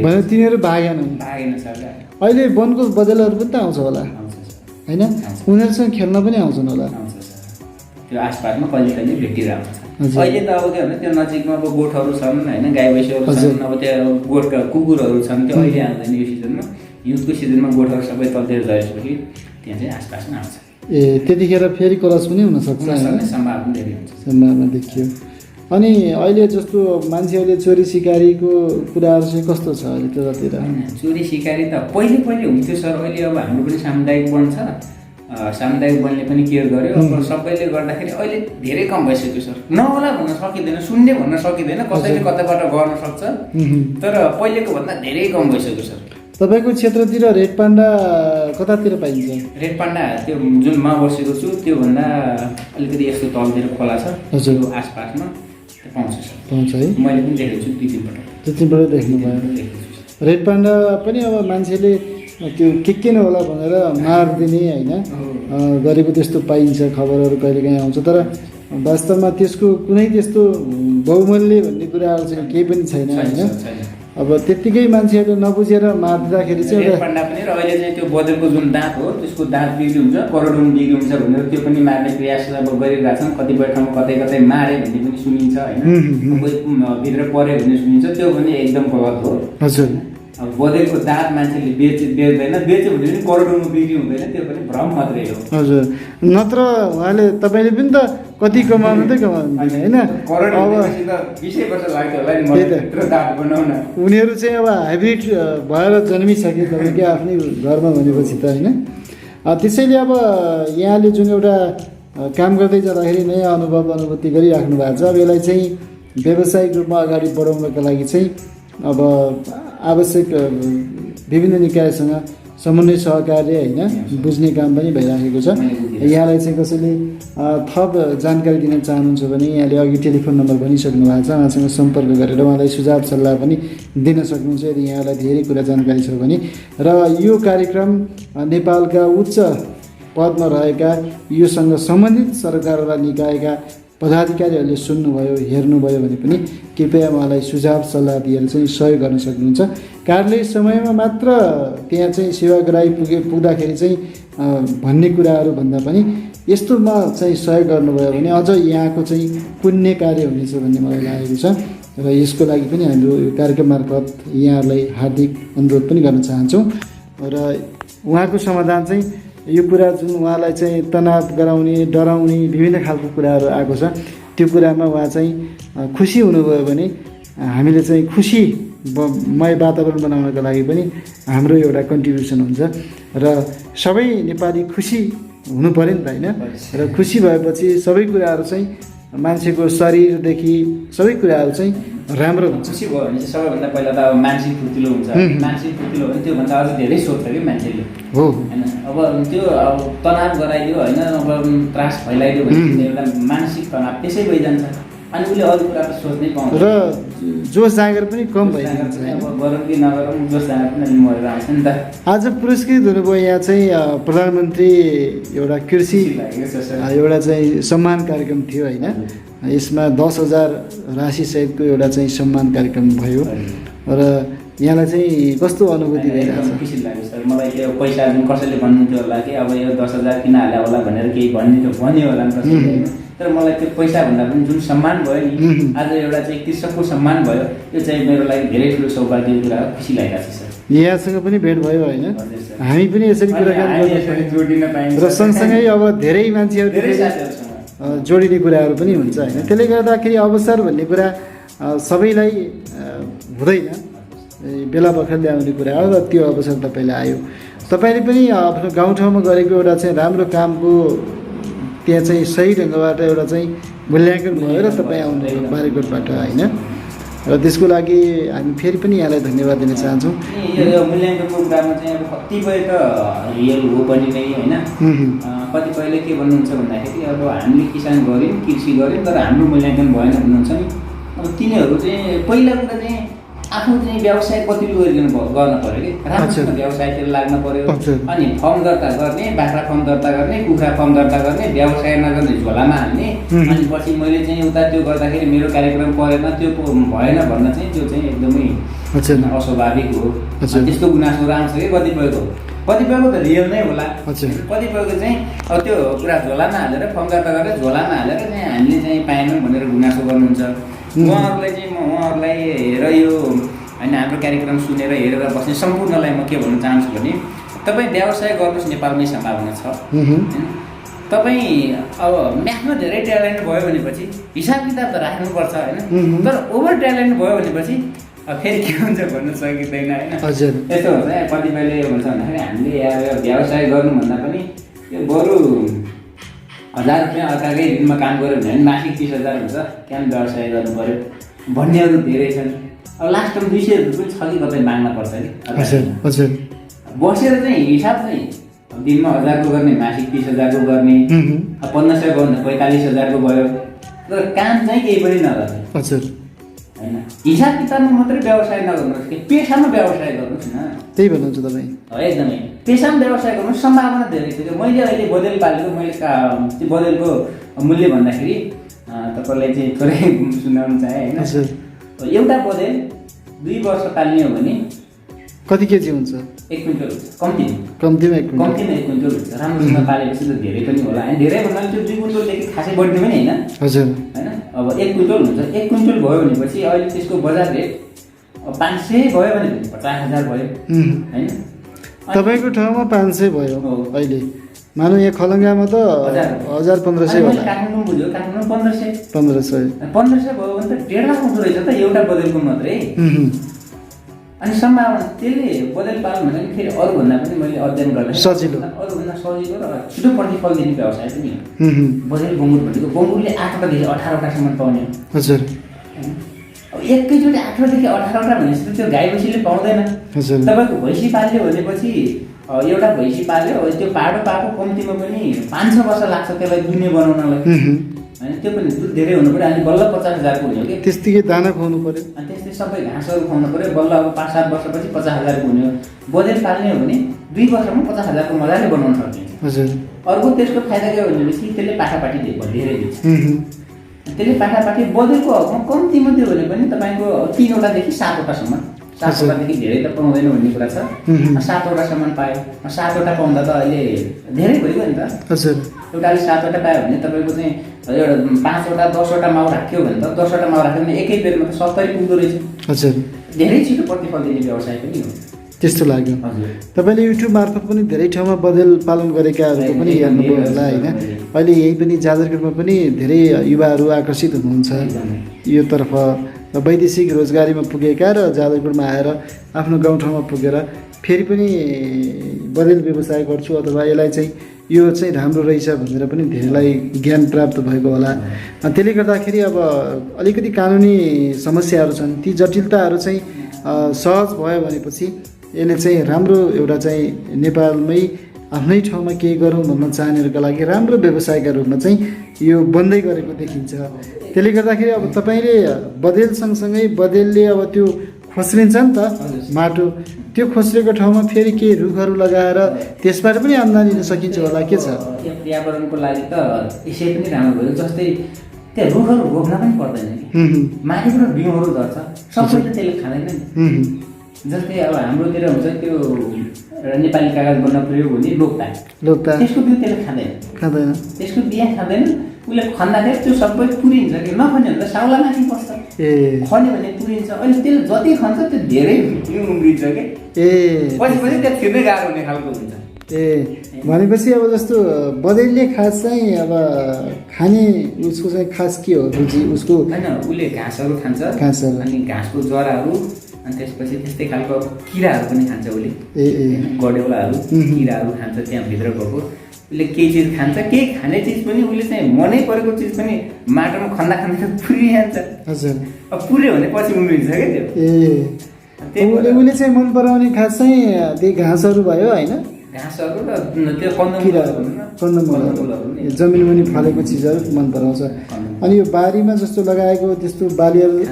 भने तिनीहरू भागेन सर। अहिले वनको बजेलहरू पनि त आउँछ होला होइन? उनीहरूसँग खेल्न पनि आउँछन् होला? आउँछ सर, त्यो आसपासमा कहिले कहिले भेटिरहेको छ। अहिले त अब के भन्दा त्यो नजिकमा अब गोठहरू छन् होइन, गाई भैँसीहरू छन्, अब त्यहाँ गोठका कुकुरहरू छन्, त्यो अहिले आउँदैन यो सिजनमा। हिउँदको सिजनमा गोठहरू सबै तलतिर झरेपछि त्यहाँ चाहिँ आसपासमा आउँछ। त्यतिखेर फेरि कोलाप्स पनि हुनसक्छ हुन होइन? सक्ने सम्भावना धेरै हुन्छ। सम्भावना देखियो। अनि अहिले जस्तो मान्छेहरूले चोरी सिकारीको कुराहरू चाहिँ कस्तो छ अहिले त्यतातिर? चोरी सिकारी त पहिले हुन्थ्यो सर, अहिले अब हाम्रो पनि सामुदायिक वन छ, सामुदायिक वनले पनि केयर गर्यो। अब सबैले गर्दाखेरि अहिले धेरै कम भइसक्यो सर। नहोला भन्न सकिँदैन, शून्य भन्न सकिँदैन, कसैले कतैबाट गर्न सक्छ, तर पहिलेको भन्दा धेरै कम भइसक्यो सर। तपाईँको क्षेत्रतिर रेड पान्डा कतातिर पाइन्छ? रेड पान्डा त्यो जुन म बसेको छु त्योभन्दा अलिकति यस्तो तलतिर खोला छ, हजुर, त्यो आसपासमा पाउँछ सर। पाउँछ है? मैले पनि देखेको छु 2-3 पटक। 2-3 पटक देख्नुभयो? रेड पान्डा पनि अब मान्छेले त्यो के नहोला भनेर मारिदिने होइन गरेको त्यस्तो पाइन्छ, खबरहरू कहिलेकाहीँ आउँछ। तर वास्तवमा त्यसको कुनै त्यस्तो बहुमूल्य भन्ने कुराहरू चाहिँ केही पनि छैन होइन? अब त्यत्तिकै मान्छेहरूले नबुझेर मारिदिँदाखेरि चाहिँ रेड पान्डा पनि, र अहिले चाहिँ त्यो बदलको जुन दाँत हो त्यसको दाँत बिक्री हुन्छ, करोडौँ बिक्री हुन्छ भनेर त्यो पनि मार्ने प्रयास अब गरिरहेका छन्। कतिपय ठाउँमा कतै मारे भन्ने पनि सुनिन्छ होइन, कोही भित्र पऱ्यो भन्ने सुनिन्छ, त्यो पनि एकदम गलत हो। हजुर, अब बदलको दाँत मान्छेले बेच्दैन, बेच्यो भने पनि करोडौँमा बिक्री हुँदैन, त्यो पनि भ्रम मात्रै हो। हजुर, नत्र उहाँले तपाईँले पनि त कति कमाउनु त कमाउनु होइन? करोड 20 वर्ष लाग्यो होला नि मलाई त्यत्रो दाँत बनाउन। उनीहरू चाहिँ अब हाइब्रिड भएर जन्मिसके तपाईँकै आफ्नै घरमा भनेपछि त होइन? त्यसैले अब यहाँले जुन एउटा काम गर्दै जाँदाखेरि नयाँ अनुभूति गरिराख्नु भएको छ, अब यसलाई चाहिँ व्यावसायिक रूपमा अगाडि बढाउनको लागि चाहिँ अब आवश्यक विभिन्न निकायसँग समन्वय सहकार्य होइन बुझ्ने काम पनि भइराखेको छ। यहाँलाई चाहिँ कसैले थप जानकारी दिन चाहनुहुन्छ भने यहाँले अघि टेलिफोन नम्बर भनिसक्नु भएको छ, उहाँसँग सम्पर्क गरेर उहाँलाई सुझाव सल्लाह पनि दिन सक्नुहुन्छ यदि यहाँलाई धेरै कुरा जानकारी छ भने। र यो कार्यक्रम नेपालका उच्च पदमा रहेका योसँग सम्बन्धित सरकारवाला निकायका पदाधिकारीहरूले सुन्नुभयो, हेर्नुभयो भने पनि कृपया उहाँलाई सुझाव सल्लाह दिएर चाहिँ सहयोग गर्न सक्नुहुन्छ। कार्यालय समयमा मात्र त्यहाँ चाहिँ सेवाग्राही पुग्दाखेरि चाहिँ भन्ने कुराहरू भन्दा पनि यस्तोमा चाहिँ सहयोग गर्नुभयो भने अझ यहाँको चाहिँ पुण्य कार्य हुनेछ भन्ने मलाई लागेको छ। र यसको लागि पनि हाम्रो यो कार्यक्रम मार्फत यहाँहरूलाई हार्दिक अनुरोध पनि गर्न चाहन्छौँ। र उहाँको समाधान चाहिँ यो कुरा जुन उहाँलाई चाहिँ तनाव गराउने, डराउने विभिन्न खालको कुराहरू आएको छ, त्यो कुरामा उहाँ चाहिँ खुसी हुनुभयो भने हामीले चाहिँ खुसीमय वातावरण बनाउनको लागि पनि हाम्रो एउटा कन्ट्रिब्युसन हुन्छ। र सबै नेपाली खुसी हुनु पऱ्यो नि त होइन? र खुसी भएपछि सबै कुराहरू चाहिँ मान्छेको शरीरदेखि सबै कुराहरू चाहिँ राम्रो हुन्छ। खुसी भयो भने चाहिँ सबैभन्दा पहिला त अब मानसिक फुर्तिलो हुन्छ। मानसिक फुर्तिलो भने त्योभन्दा अझ धेरै सोध्छ कि मान्छेले हो होइन? अब त्यो अब तनाव गराइदियो होइन, अब त्रास फैलाइदियो भने एउटा मानसिक तनाव त्यसै भइजान्छ, अनि उसले अरू कुरा त सोच्नै पाउँछ र जोस जाँगर पनि कम भइजान्छ। अब गरौँ कि नगरौँ जोस जाँगर पनि अलि मरेर आउँछ नि त। आज पुरस्कृत हुनुभयो यहाँ चाहिँ प्रधानमन्त्री एउटा कृषि एउटा चाहिँ सम्मान कार्यक्रम थियो होइन? यसमा 10,000 राशि सहितको एउटा चाहिँ सम्मान कार्यक्रम भयो। र यहाँलाई चाहिँ कस्तो अनुभूति भइरहेको छ? खुसी लाग्यो सर मलाई। त्यो पैसा जुन कसैले भन्नुहुन्थ्यो होला कि अब यो 10,000 किन हाल्यो होला भनेर केही भन्यो होला नि कसैले, तर मलाई त्यो पैसाभन्दा पनि जुन सम्मान भयो नि, आज एउटा चाहिँ कृषकको सम्मान भयो, यो चाहिँ मेरो लागि धेरै ठुलो सौभाग्यको कुरा हो। खुसी लागिरहेको छ सर। यहाँसँग पनि भेट भयो होइन? हामी पनि यसरी कुराकानी जोडिन पाइन्छ र सँगसँगै अब धेरै मान्छेहरू जोडिने कुराहरू पनि हुन्छ होइन? त्यसले गर्दाखेरि अवसर भन्ने कुरा सबैलाई हुँदैन, बेला बखत ल्याउने कुरा हो। र त्यो अवसर तपाईँलाई आयो, तपाईँले पनि आफ्नो गाउँठाउँमा गरेको एउटा चाहिँ राम्रो कामको त्यहाँ चाहिँ सही ढङ्गबाट एउटा चाहिँ मूल्याङ्कन भयो र तपाईँ आउनुभयो बारीकोटबाट होइन? र त्यसको लागि हामी फेरि पनि यहाँलाई धन्यवाद दिन चाहन्छौँ। यो मूल्याङ्कनको कुरामा चाहिँ अब कतिपय त रियल हो पनि नै होइन, कतिपयले के भन्नुहुन्छ भन्दाखेरि अब हामीले किसान गऱ्यौँ, कृषि गऱ्यौँ, तर हाम्रो मूल्याङ्कन भएन भन्नुहुन्छ नि। अब तिनीहरू चाहिँ पहिला कुरा चाहिँ आफ्नो चाहिँ व्यवसाय कतिले गर्न पऱ्यो कि राम्रोसँग व्यवसायतिर लाग्न पऱ्यो। अनि फर्म दर्ता गर्ने, बाख्रा फर्म दर्ता गर्ने, कुखुरा फर्म दर्ता गर्ने, व्यवसाय नगर्ने झोलामा हाल्ने, अनि पछि मैले चाहिँ उता त्यो गर्दाखेरि मेरो कार्यक्रम परेन, त्यो भएन भन्न चाहिँ त्यो चाहिँ एकदमै अस्वाभाविक हो। त्यस्तो गुनासोहरू आउँछ कि कतिपयको त रियल नै होला, कतिपयको चाहिँ अब त्यो कुरा झोलामा हालेर फर्म दर्ता गरेर झोलामा हालेर चाहिँ हामीले चाहिँ पाएनौँ भनेर गुनासो गर्नुहुन्छ। उहाँहरूलाई हेरेर यो होइन हाम्रो कार्यक्रम सुनेर हेरेर बस्ने सम्पूर्णलाई म के भन्न चाहन्छु भने तपाईँ व्यवसाय गर्नुहोस्, नेपालमै सम्भावना छ। तपाईँ अब म्याथमा धेरै ट्यालेन्ट भयो भनेपछि हिसाब किताब त राख्नुपर्छ होइन, तर ओभर ट्यालेन्ट भयो भनेपछि फेरि के हुन्छ भन्न सकिँदैन होइन। हजुर यस्तो हुन्छ कतिपयले भन्छ भन्दाखेरि हामीले यहाँ व्यवसाय गर्नुभन्दा पनि यो बरु 1000 रुपियाँ अर्काकै दिनमा काम गऱ्यो भने मासिक 30,000 हुन्छ, त्यहाँ व्यवसाय गर्नु पऱ्यो भन्नेहरू धेरै छन्। अब लास्टमा 200 रुपियाँ छ कि कतै माग्न पर्छ कि हजुर हजुर बसेर चाहिँ हिसाब चाहिँ दिनमा 1000 को गर्ने, मासिक 30,000 को गर्ने, 1500 को भन्दा 45,000 को भयो, तर काम चाहिँ केही पनि नगर्ने हजुर होइन। हिसाब किताबमा मात्रै व्यवसाय नगर्नुहोस् कि पेसामा व्यवसाय गर्नुहोस् न। त्यही भन्नुहुन्छ तपाईँ? एकदमै पेसामा व्यवसाय गर्नु सम्भावना धेरै छ। मैले अहिले बदेल पालेको, मैले त्यो बदेलको मूल्य भन्दाखेरि तपाईँलाई चाहिँ थोरै सुनाउनु चाहेँ होइन। एउटा बदेल 2 वर्ष पाल्ने हो भने कति केजी हुन्छ? 1 क्विन्टल हुन्छ कम्तीमा 1 क्विन्टल हुन्छ। राम्रोसँग पालेपछि त धेरै पनि होला होइन। धेरै भन्नाले त्यो 2 क्विन्टलदेखि खासै बढ्ने पनि होइन हजुर होइन। अब 1 क्विन्टल हुन्छ, 1 क्विन्टल भयो भनेपछि अहिले त्यसको बजार रेट 500 भयो भने 50,000 भयो होइन। तपाईँको ठाउँमा 500 भयो अहिले, मानौ यहाँ खलङ्गामा त 1000-1500 होला। काठमाडौँ बुझ्यो, काठमाडौँ 1500 भयो भने त 1.5 लाख हुँदो रहेछ त एउटा बदेलको मात्रै। अनि सम्भावना त्यसले बदेल पाल्नु भने फेरि अरूभन्दा पनि मैले अध्ययन गर्दा सजिलो, अरूभन्दा सजिलो र छिटो प्रतिफल दिने व्यवसाय पनि हो बदेल। बङ्गुर भनेको बङ्गुरले 8वटादेखि 18वटासम्म पाउने हजुर। अब एकैचोटि 8देखि 18वटा भनेपछि त्यो गाई भैँसीले पाउँदैन। तपाईँको भैँसी पाल्यो भनेपछि एउटा भैँसी पाल्यो, त्यो पाडो पाएको कम्तीमा पनि 5-6 वर्ष लाग्छ त्यसलाई दुने बनाउनलाई होइन। त्यो पनि दुध धेरै हुनु पऱ्यो। अनि बल्ल 50,000 को हुने हो कि त्यस्तै दाना खुवाउनु पऱ्यो, अनि त्यस्तै सबै घाँसहरू खुवाउनु पऱ्यो। बल्ल अब 5-7 वर्षपछि 50,000 को हुने हो। बजेट पाल्ने हो भने 2 वर्षमा 50,000 को मजाले बनाउन सकिन्छ। हजुर। अर्को त्यसको फाइदा के हो भनेपछि त्यसले पाठापाठी धेरै दिन्छ। त्यसले पाठापाठी बजेटको हकमा कम्तीमा दियो भने पनि तपाईँको 3वटादेखि 7वटासम्म, 7वटादेखि धेरै त पाउँदैन भन्ने कुरा छ। 7वटासम्म पायो, 7वटा पाउँदा त अहिले धेरै भइगयो नि त। हजुर। एउटाले 7वटा पायो भने तपाईँको चाहिँ एउटा 5वटा 10वटा माउ राख्यो भने त 10वटा माउ राख्यो भने एकै बेरमा त 70 पुग्दो रहेछ। हजुर। धेरै छिटो प्रतिफल दिने व्यवसाय पनि हो त्यस्तो लाग्यो। तपाईँले युट्युब मार्फत पनि धेरै ठाउँमा बदेल पालन गरेकाहरूको पनि हेर्नुभयो होला होइन। अहिले यही पनि जाजरकोटमा पनि धेरै युवाहरू आकर्षित हुनुहुन्छ योतर्फ, वैदेशिक रोजगारीमा पुगेका र जाजरकोटमा आएर आफ्नो गाउँठाउँमा पुगेर फेरि पनि बदेल व्यवसाय गर्छु अथवा यसलाई चाहिँ यो चाहिँ राम्रो रहेछ भनेर पनि धेरैलाई ज्ञान प्राप्त भएको होला। त्यसले गर्दाखेरि अब अलिकति कानुनी समस्याहरू छन्, ती जटिलताहरू चाहिँ सहज भयो भनेपछि यसले चाहिँ राम्रो एउटा चाहिँ नेपालमै आफ्नै ठाउँमा केही गरौँ भन्न चाहनेहरूका लागि राम्रो व्यवसायका रूपमा चाहिँ यो बन्दै गरेको देखिन्छ। त्यसले गर्दाखेरि अब तपाईँले बदेल सँगसँगै बदेलले अब त्यो खोस्रिन्छ नि त माटो, त्यो खोस्रेको ठाउँमा फेरि केही रुखहरू लगाएर त्यसबाट पनि आम्दानी लिन सकिन्छ होला, के छ? पर्यावरणको लागि त यसै पनि राम्रो भयो। जस्तै त्यहाँ रुखहरू रोप्न पनि पर्दैन कि, माथिबाट बिउहरू झर्छ, सबै त त्यसले खाँदैन नि। जस्तै अब हाम्रोतिर हुन्छ त्यो नेपाली कागज बन्न पुऱ्यो भने लोक्ता, त्यसको बिउ त्यसले खाँदैन, त्यसको बिहा खाँदैन। उसले खन्दाखेरि त्यो सबै पुरिन्छ कि, नखन्यो भने त साउला माथि पर्छ, खन्यो भने पुरिन्छ। अहिले त्यसले जति खान्छ त्यो धेरै बिउ उम्रिन्छ कि, पछि त्यहाँ छिर्नै गाह्रो हुने खालको हुन्छ। भनेपछि अब जस्तो बदेलले खास चाहिँ अब खाने उसको चाहिँ खास के हो रुचि उसको? होइन, उसले घाँसहरू खान्छ, अनि घाँसको जराहरू, अनि त्यसपछि त्यस्तै खालको किराहरू पनि खान्छ उसले, गडेउलाहरू किराहरू खान्छ। त्यहाँभित्र गएको उसले केही चिज खान्छ, केही खाने चिज पनि उसले चाहिँ मनै परेको चिज पनि माटोमा खन्दा पुरिहाल्छ। हजुर। अब पुऱ्यो भने पछि उम्रिन्छ क्या त्यो। उसले चाहिँ मन पराउने खास चाहिँ त्यही घाँसहरू भयो होइन, घाँसहरू र त्यो कन्दमूलहरू, जमिन मुनि फलेको चिजहरू मन पराउँछ। अनि यो बारीमा जस्तो लगाएको त्यस्तो बालीहरू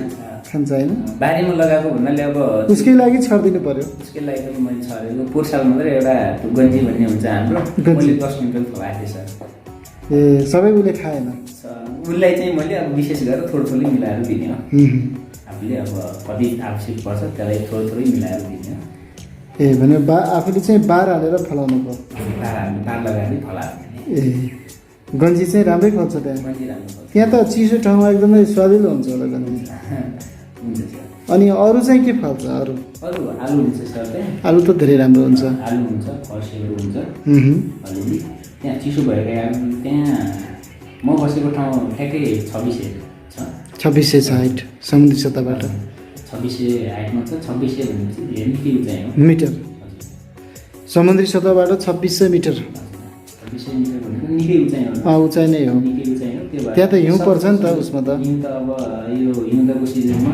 खान्छ होइन? बारीमा लगाएको भन्नाले अब उसकै लागि छरिदिनु पर्यो। उसकै लागि पनि मैले छरेको पोहोर साल मात्रै एउटा गन्जी भन्ने हुन्छ हाम्रो, मैले 10 क्विन्टल खुवाएको थिएँ सर। सबै उसले खाएन? उसलाई चाहिँ मैले अब विशेष गरेर थोरै थोरै मिलाएर दिने हो। आफूले अब कति आवश्यक पर्छ त्यसलाई थोरै थोरै मिलाएर दिने हो। भने आफूले चाहिँ बार हालेर फलाउनु पर्यो, बार लगाएर फलाएर। गन्जी चाहिँ राम्रै फल्छ त्यहाँ? त्यहाँ त चिसो ठाउँमा एकदमै स्वादिलो हुन्छ होला गन्जी। अनि अरू चाहिँ के फल्छ? अरू आलु हुन्छ सर, आलु त धेरै राम्रो हुन्छ। आलु हुन्छ, फर्सीहरू हुन्छ, अलिअलि त्यहाँ चिसो भएर त्यहाँ म बसेको ठाउँ ठ्याक्कै 2600 छ। 2600 छ हाइट समुद्री सतहबाट। 2600 हाइटमा छ। 2600 भनेपछि धेरै निकै उचाइ हो। मिटर समुद्री सतहबाट 2600 मिटर। 2600 मिटर भनेको निकै उचाइ हो। उचाइ नै हो। निकै उचाइ हो। त्यो भएर त्यहाँ त हिउँ पर्छ नि त उसमा त। हिउँ त अब यो हिउँदको सिजनमा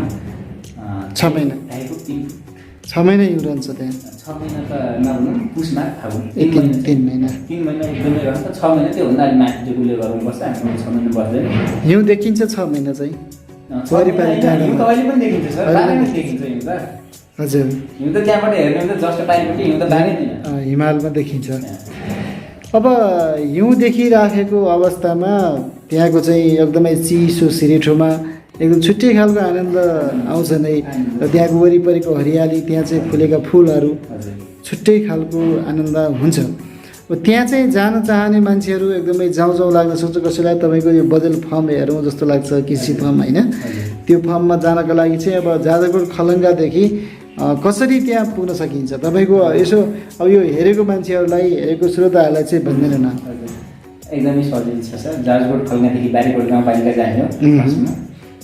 6 महिना 6 महिना हिउँ रहन्छ त्यहाँ। 6 महिना त नभनौँ पुसमा फागुन 3 महिना 3 महिना एकदमै रहन्छ। 6 महिना त्योभन्दा अलि माथि चाहिँ उसले गरौँ बस्छ। हामी 6 महिना बस्दैन। हिउँ देखिन्छ 6 महिना चाहिँ वरिपरि हिउँ त अहिले पनि देखिन्छ सर। बाहिर देखिन्छ हिउँ त। हजुर हिउँ त त्यहाँबाट हेर्ने हो त जस्तो टाइमबाट हिउँ त बाहिरतिर हिमालमा देखिन्छ। अब हिउँ देखिराखेको अवस्थामा त्यहाँको चाहिँ एकदमै चिसो सिरेठोमा एकदम छुट्टै खालको आनन्द आउँछ नै। र त्यहाँको वरिपरिको हरियाली त्यहाँ चाहिँ फुलेका फुलहरू छुट्टै खालको आनन्द हुन्छ। त्यहाँ चाहिँ जान चाहने मान्छेहरू एकदमै जाउँ लाग्न सक्छ। कसैलाई तपाईँको यो बदल फर्म हेरौँ जस्तो लाग्छ कृषि फर्म होइन। त्यो फर्ममा जानका लागि चाहिँ अब जाजरकोट खलङ्गादेखि कसरी त्यहाँ पुग्न सकिन्छ तपाईँको यसो अब यो हेरेको मान्छेहरूलाई हेरेको श्रोताहरूलाई चाहिँ भनिदिनु न। एकदमै सजिलो छ सर। जाजरकोट खलङ्गादेखि बारीकोट गाउँपालिका जाने हो।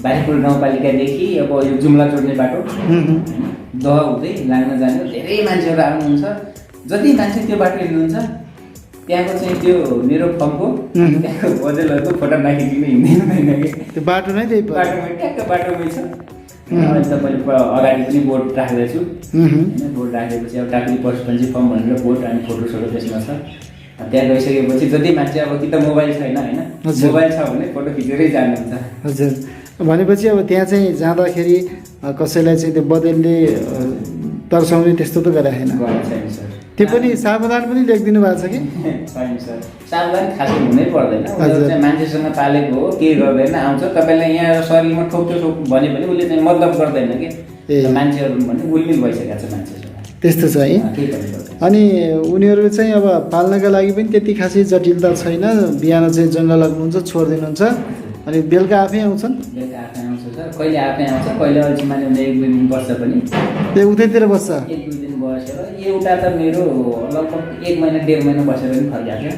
बारीकोट गाउँपालिकादेखि अब यो जुम्ला जोड्ने बाटो दह हुँदै लाग्न जाने हो। धेरै मान्छेहरू आउनुहुन्छ। जति मान्छे त्यो बाटो हिँड्नुहुन्छ त्यहाँको चाहिँ त्यो मेरो फर्मको त्यहाँको बजेलहरूको फोटो नखिचिकन हिँड्दैन कि त्यो बाटो नै त्यही बाटोमै ट्याक्क बाटोमै छ। अहिले त मैले अगाडि पनि बोर्ड राख्दैछु होइन। बोर्ड राखेपछि अब टाक्री पशुपन्छी फर्म भनेर बोर्ड अनि फोटोसोटो त्यसमा छ। त्यहाँ गइसकेपछि जति मान्छे अब कि त मोबाइल छैन होइन। मोबाइल छ भने फोटो खिचेरै जानुहुन्छ। हजुर भनेपछि अब त्यहाँ चाहिँ जाँदाखेरि कसैलाई चाहिँ त्यो बदलले तर्साउने त्यस्तो त गराएन। छैन सर। त्यो पनि सावधान पनि लेखिदिनु भएको छ कि छैन सर। सावधान खासै हुनै पर्दैन। उनीहरू चाहिँ मान्छेसँग पालेको हो केही गर्दैन आउँछ। तपाईँलाई यहाँ शरीरमा ठोक्यो भने पनि उसले चाहिँ मतलब गर्दैन कि मान्छेहरू भने गुलमिल भइसकेको छ मान्छेसँग। त्यस्तो छ है। अनि उनीहरू चाहिँ अब पाल्नका लागि पनि त्यति खासै जटिलता छैन। बिहान चाहिँ जङ्गल लाग्नुहुन्छ छोडिदिनुहुन्छ अनि बेलुका आफै आउँछन्। बेलुका आफै आउँछ सर। कहिले आफै आउँछ कहिले अल्छी माने 1-2 दिन बस्छ पनि। त्यो उतैतिर बस्छ 1-2 दिन बसेर एउटा त मेरो लगभग 1 महिना 1.5 महिना बसेर पनि फर्किएको थियो।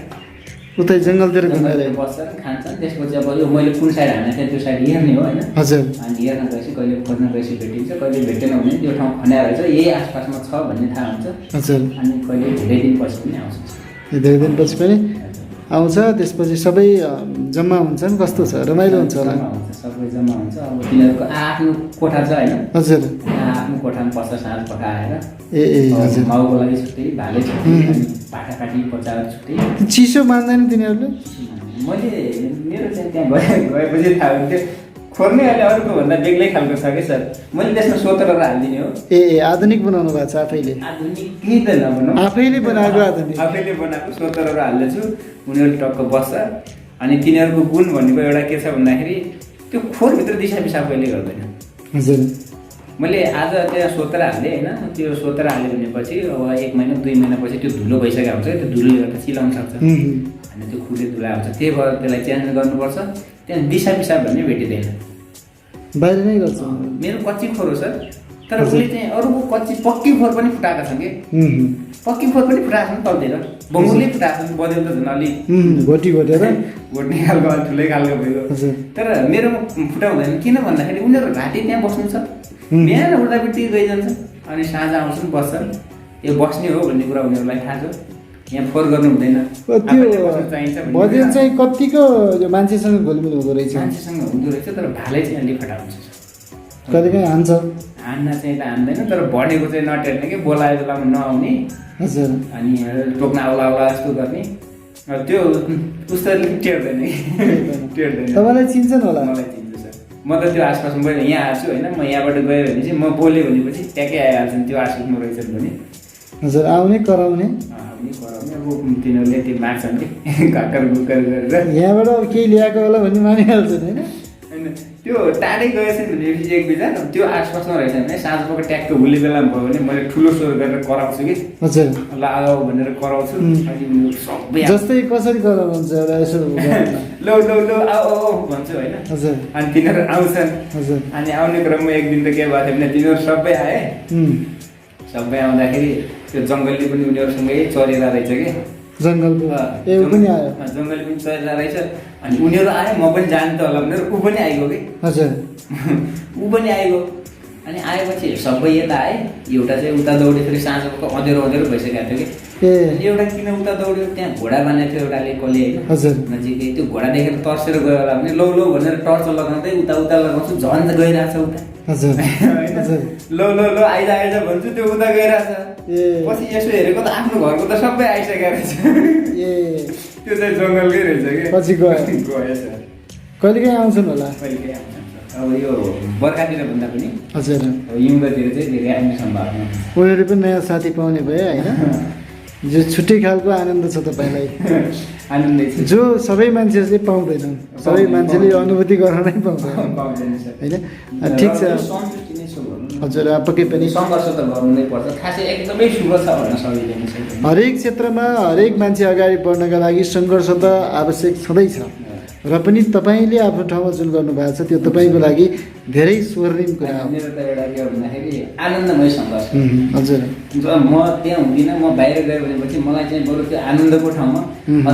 उतै जङ्गलतिर घुमेर बस्छन् खान्छन्। त्यसपछि अब यो मैले कुन साइड हानेको थिएँ त्यो साइड हेर्ने हो होइन। हजुर अनि हेर्न गएपछि कहिले खोज्न गएपछि भेटिन्छ कहिले भेटेन भने त्यो ठाउँ खन्या रहेछ यही आसपासमा छ भन्ने थाहा हुन्छ। हजुर अनि कहिले धेरै दिनपछि पनि आउँछ। धेरै दिनपछि पनि आउँछ। त्यसपछि सबै जम्मा हुन्छन्। कस्तो छ रमाइलो हुन्छ होला। सबै जम्मा हुन्छ। अब तिनीहरूको आफ्नो कोठा छ होइन। हजुर आफ्नो कोठामा बस्छ साँझ पख आएर। हजुर माउको लागि छुट्टै भाले छुट्टै अनि पाठापाठी बच्चाहरू छुट्टै। चिसो मान्दैन तिनीहरूले। मैले मेरो चाहिँ त्यहाँ गएपछि थाहा हुन्थ्यो खोर्ने अहिले अरूको भन्दा बेग्लै खालको छ कि सर। मैले त्यसमा सोतरहरू हालिदिने हो। आधुनिक बनाउनु भएको छ आफैले। आधुनिक केही त नभनौँ आफैले बनाएको आधुनिक। आफैले बनाएको सोतरहरू हाल्दैछु। उनीहरू टक्क बस्छ। अनि तिनीहरूको गुण भनेको एउटा के छ भन्दाखेरि त्यो खोरभित्र दिशा पिसाब कहिले गर्दैन। हजुर मैले आज त्यहाँ सोतर हालेँ होइन। त्यो सोतर हाल्यो भनेपछि अब 1 महिना 2 महिनापछि त्यो धुलो भइसकेको हुन्छ। त्यो धुलोले गर्दा चिलाउन सक्छ अनि त्यो खुले धुला हुन्छ। त्यही भएर त्यसलाई चेन्ज गर्नुपर्छ। त्यहाँ दिशा पिसाब भन्ने भेटिँदैन। बाहिर नै गर्छ। मेरो कच्ची खोर हो सर। तर उसले चाहिँ अरूको कच्ची पक्की खोर पनि फुटाएका छन् कि। पक्की खोर पनि फुटाएको छन् तलतिर। बङ्गुरले फुटाएको छन्। बदेल त झन् अलिक घोटी घोटेर घोट्ने खालको अलिक ठुलै खालको भयो। तर मेरोमा फुटाउँदैन। किन भन्दाखेरि उनीहरू घाँटी त्यहाँ बस्नु छ। बिहान उठ्दा बित्तिकै गइजान्छ अनि साँझ आउँछन् बस्छन्। यो बस्ने हो भन्ने कुरा उनीहरूलाई थाहा छ। यहाँ फोहोर गर्नु हुँदैन। बदेल चाहिँ कतिको मान्छेसँग घुलमिल हुँदो रहेछ। मान्छेसँग हुँदो रहेछ तर भालै चाहिँ अलिक फटा हुन्छ। कहिलेकाहीँ हान्छ। हान्न चाहिँ त हान्दैन तर भनेको चाहिँ नटेर्ने कि बोलायो बेलामा नआउने। हजुर अनि टोक्न आउला आउला जस्तो गर्ने। त्यो उस्तोले टेर्दैन कि टेर्दैन। तपाईँलाई चिन्छन् होला। मलाई चिन्छ सर। म त त्यो आसपासमा गएर यहाँ आएको छु होइन। म यहाँबाट गएँ भने चाहिँ म बोलेँ भनेपछि ट्याक्कै आइहाल्छन् त्यो आसपासमा रहेछन् भने। हजुर आउने कराउने कराउने अब तिनीहरूले त्यो माग्छन् कि घक्कर घुक्कर गरेर। यहाँबाट अब केही ल्याएको होला भन्ने मानिहाल्छन् होइन। होइन त्यो टाढै गएछन् भनेपछि एक बिजा त्यो आसपासमा रहेछ भने साँझ पख ट्याक्क हुने बेलामा भयो भने मैले ठुलो स्वर गरेर कराउँछु कि। हजुर ल आऊ भनेर कराउँछु। अनि सबै जस्तै कसरी कराउनुहुन्छ एउटा यसो लौ लौ लौ आऊ आऊ भन्छु होइन। हजुर अनि तिनीहरू आउँछन्। हजुर अनि आउने क्रममा एक दिन त के भएको थियो भने तिनीहरू सबै आए। सबै आउँदाखेरि त्यो जङ्गलले पनि उनीहरूसँगै चरेर रहेछ कि। जङ्गलको ए ऊ पनि आयो जङ्गल पनि चलेर रहेछ अनि उनीहरू आयो म पनि जानु त होला भनेर ऊ पनि आइगयो कि हजुर ऊ पनि आइगयो अनि आएपछि सबै यता आए एउटा चाहिँ उता दौड्यो फेरि साँझको अँध्यारो अँध्यारो भइसकेको थियो कि ए अनि एउटा किन उता दौड्यो त्यहाँ घोडा बाँधेको थियो एउटाले कसले होइन हजुर नजिकै त्यो घोडा देखेर तर्सेर गयो होला भने लौ लौ भनेर टर्च लगाउँदै उता उता लगाउँछु झन् गइरहेछ उता हजुर होइन हजुर लौ लौ लौ आइज आइज भन्छु त्यो उता गइरहेछ ए पछि यसो हेरेको त आफ्नो घरको त सबै आइसकेको रहेछ ए त्यो चाहिँ जङ्गलकै रहेछ कि पछि गयो गएछ कहिलेकाहीँ आउँछन् होला कहिलेकाहीँ आउँछ अब यो बर्खातिर भन्दा पनि हजुर अब हिउँदतिर चाहिँ धेरै आउने सम्भावना हुन्छ उनीहरू पनि नयाँ साथी पाउने भयो होइन जो छुट्टै खालको आनन्द छ तपाईँलाई आनन्दै छ जो सबै मान्छेहरूले पाउँदैनन् सबै मान्छेले यो अनुभूति गर्न नै पाउँदैन पाउँदैन सर होइन ठिक छ सन्तुष्टि नै छु भनौँ न। हजुर पक्कै पनि सङ्घर्ष त गर्नु नै पर्छ खासै एकदमै शुभ छ भन्न सकिँदैन सर हरेक क्षेत्रमा हरेक मान्छे अगाडि बढ्नका लागि सङ्घर्ष त आवश्यक छँदैछ र पनि तपाईँले आफ्नो ठाउँमा जुन गर्नुभएको छ त्यो तपाईँको लागि धेरै स्वर्णिम कुरा हो मेरो त एउटा के हो भन्दाखेरि आनन्दमय सङ्घर्ष हजुर जब म त्यहाँ हुँदिनँ म बाहिर गएँ भनेपछि मलाई चाहिँ बरु त्यो आनन्दको ठाउँमा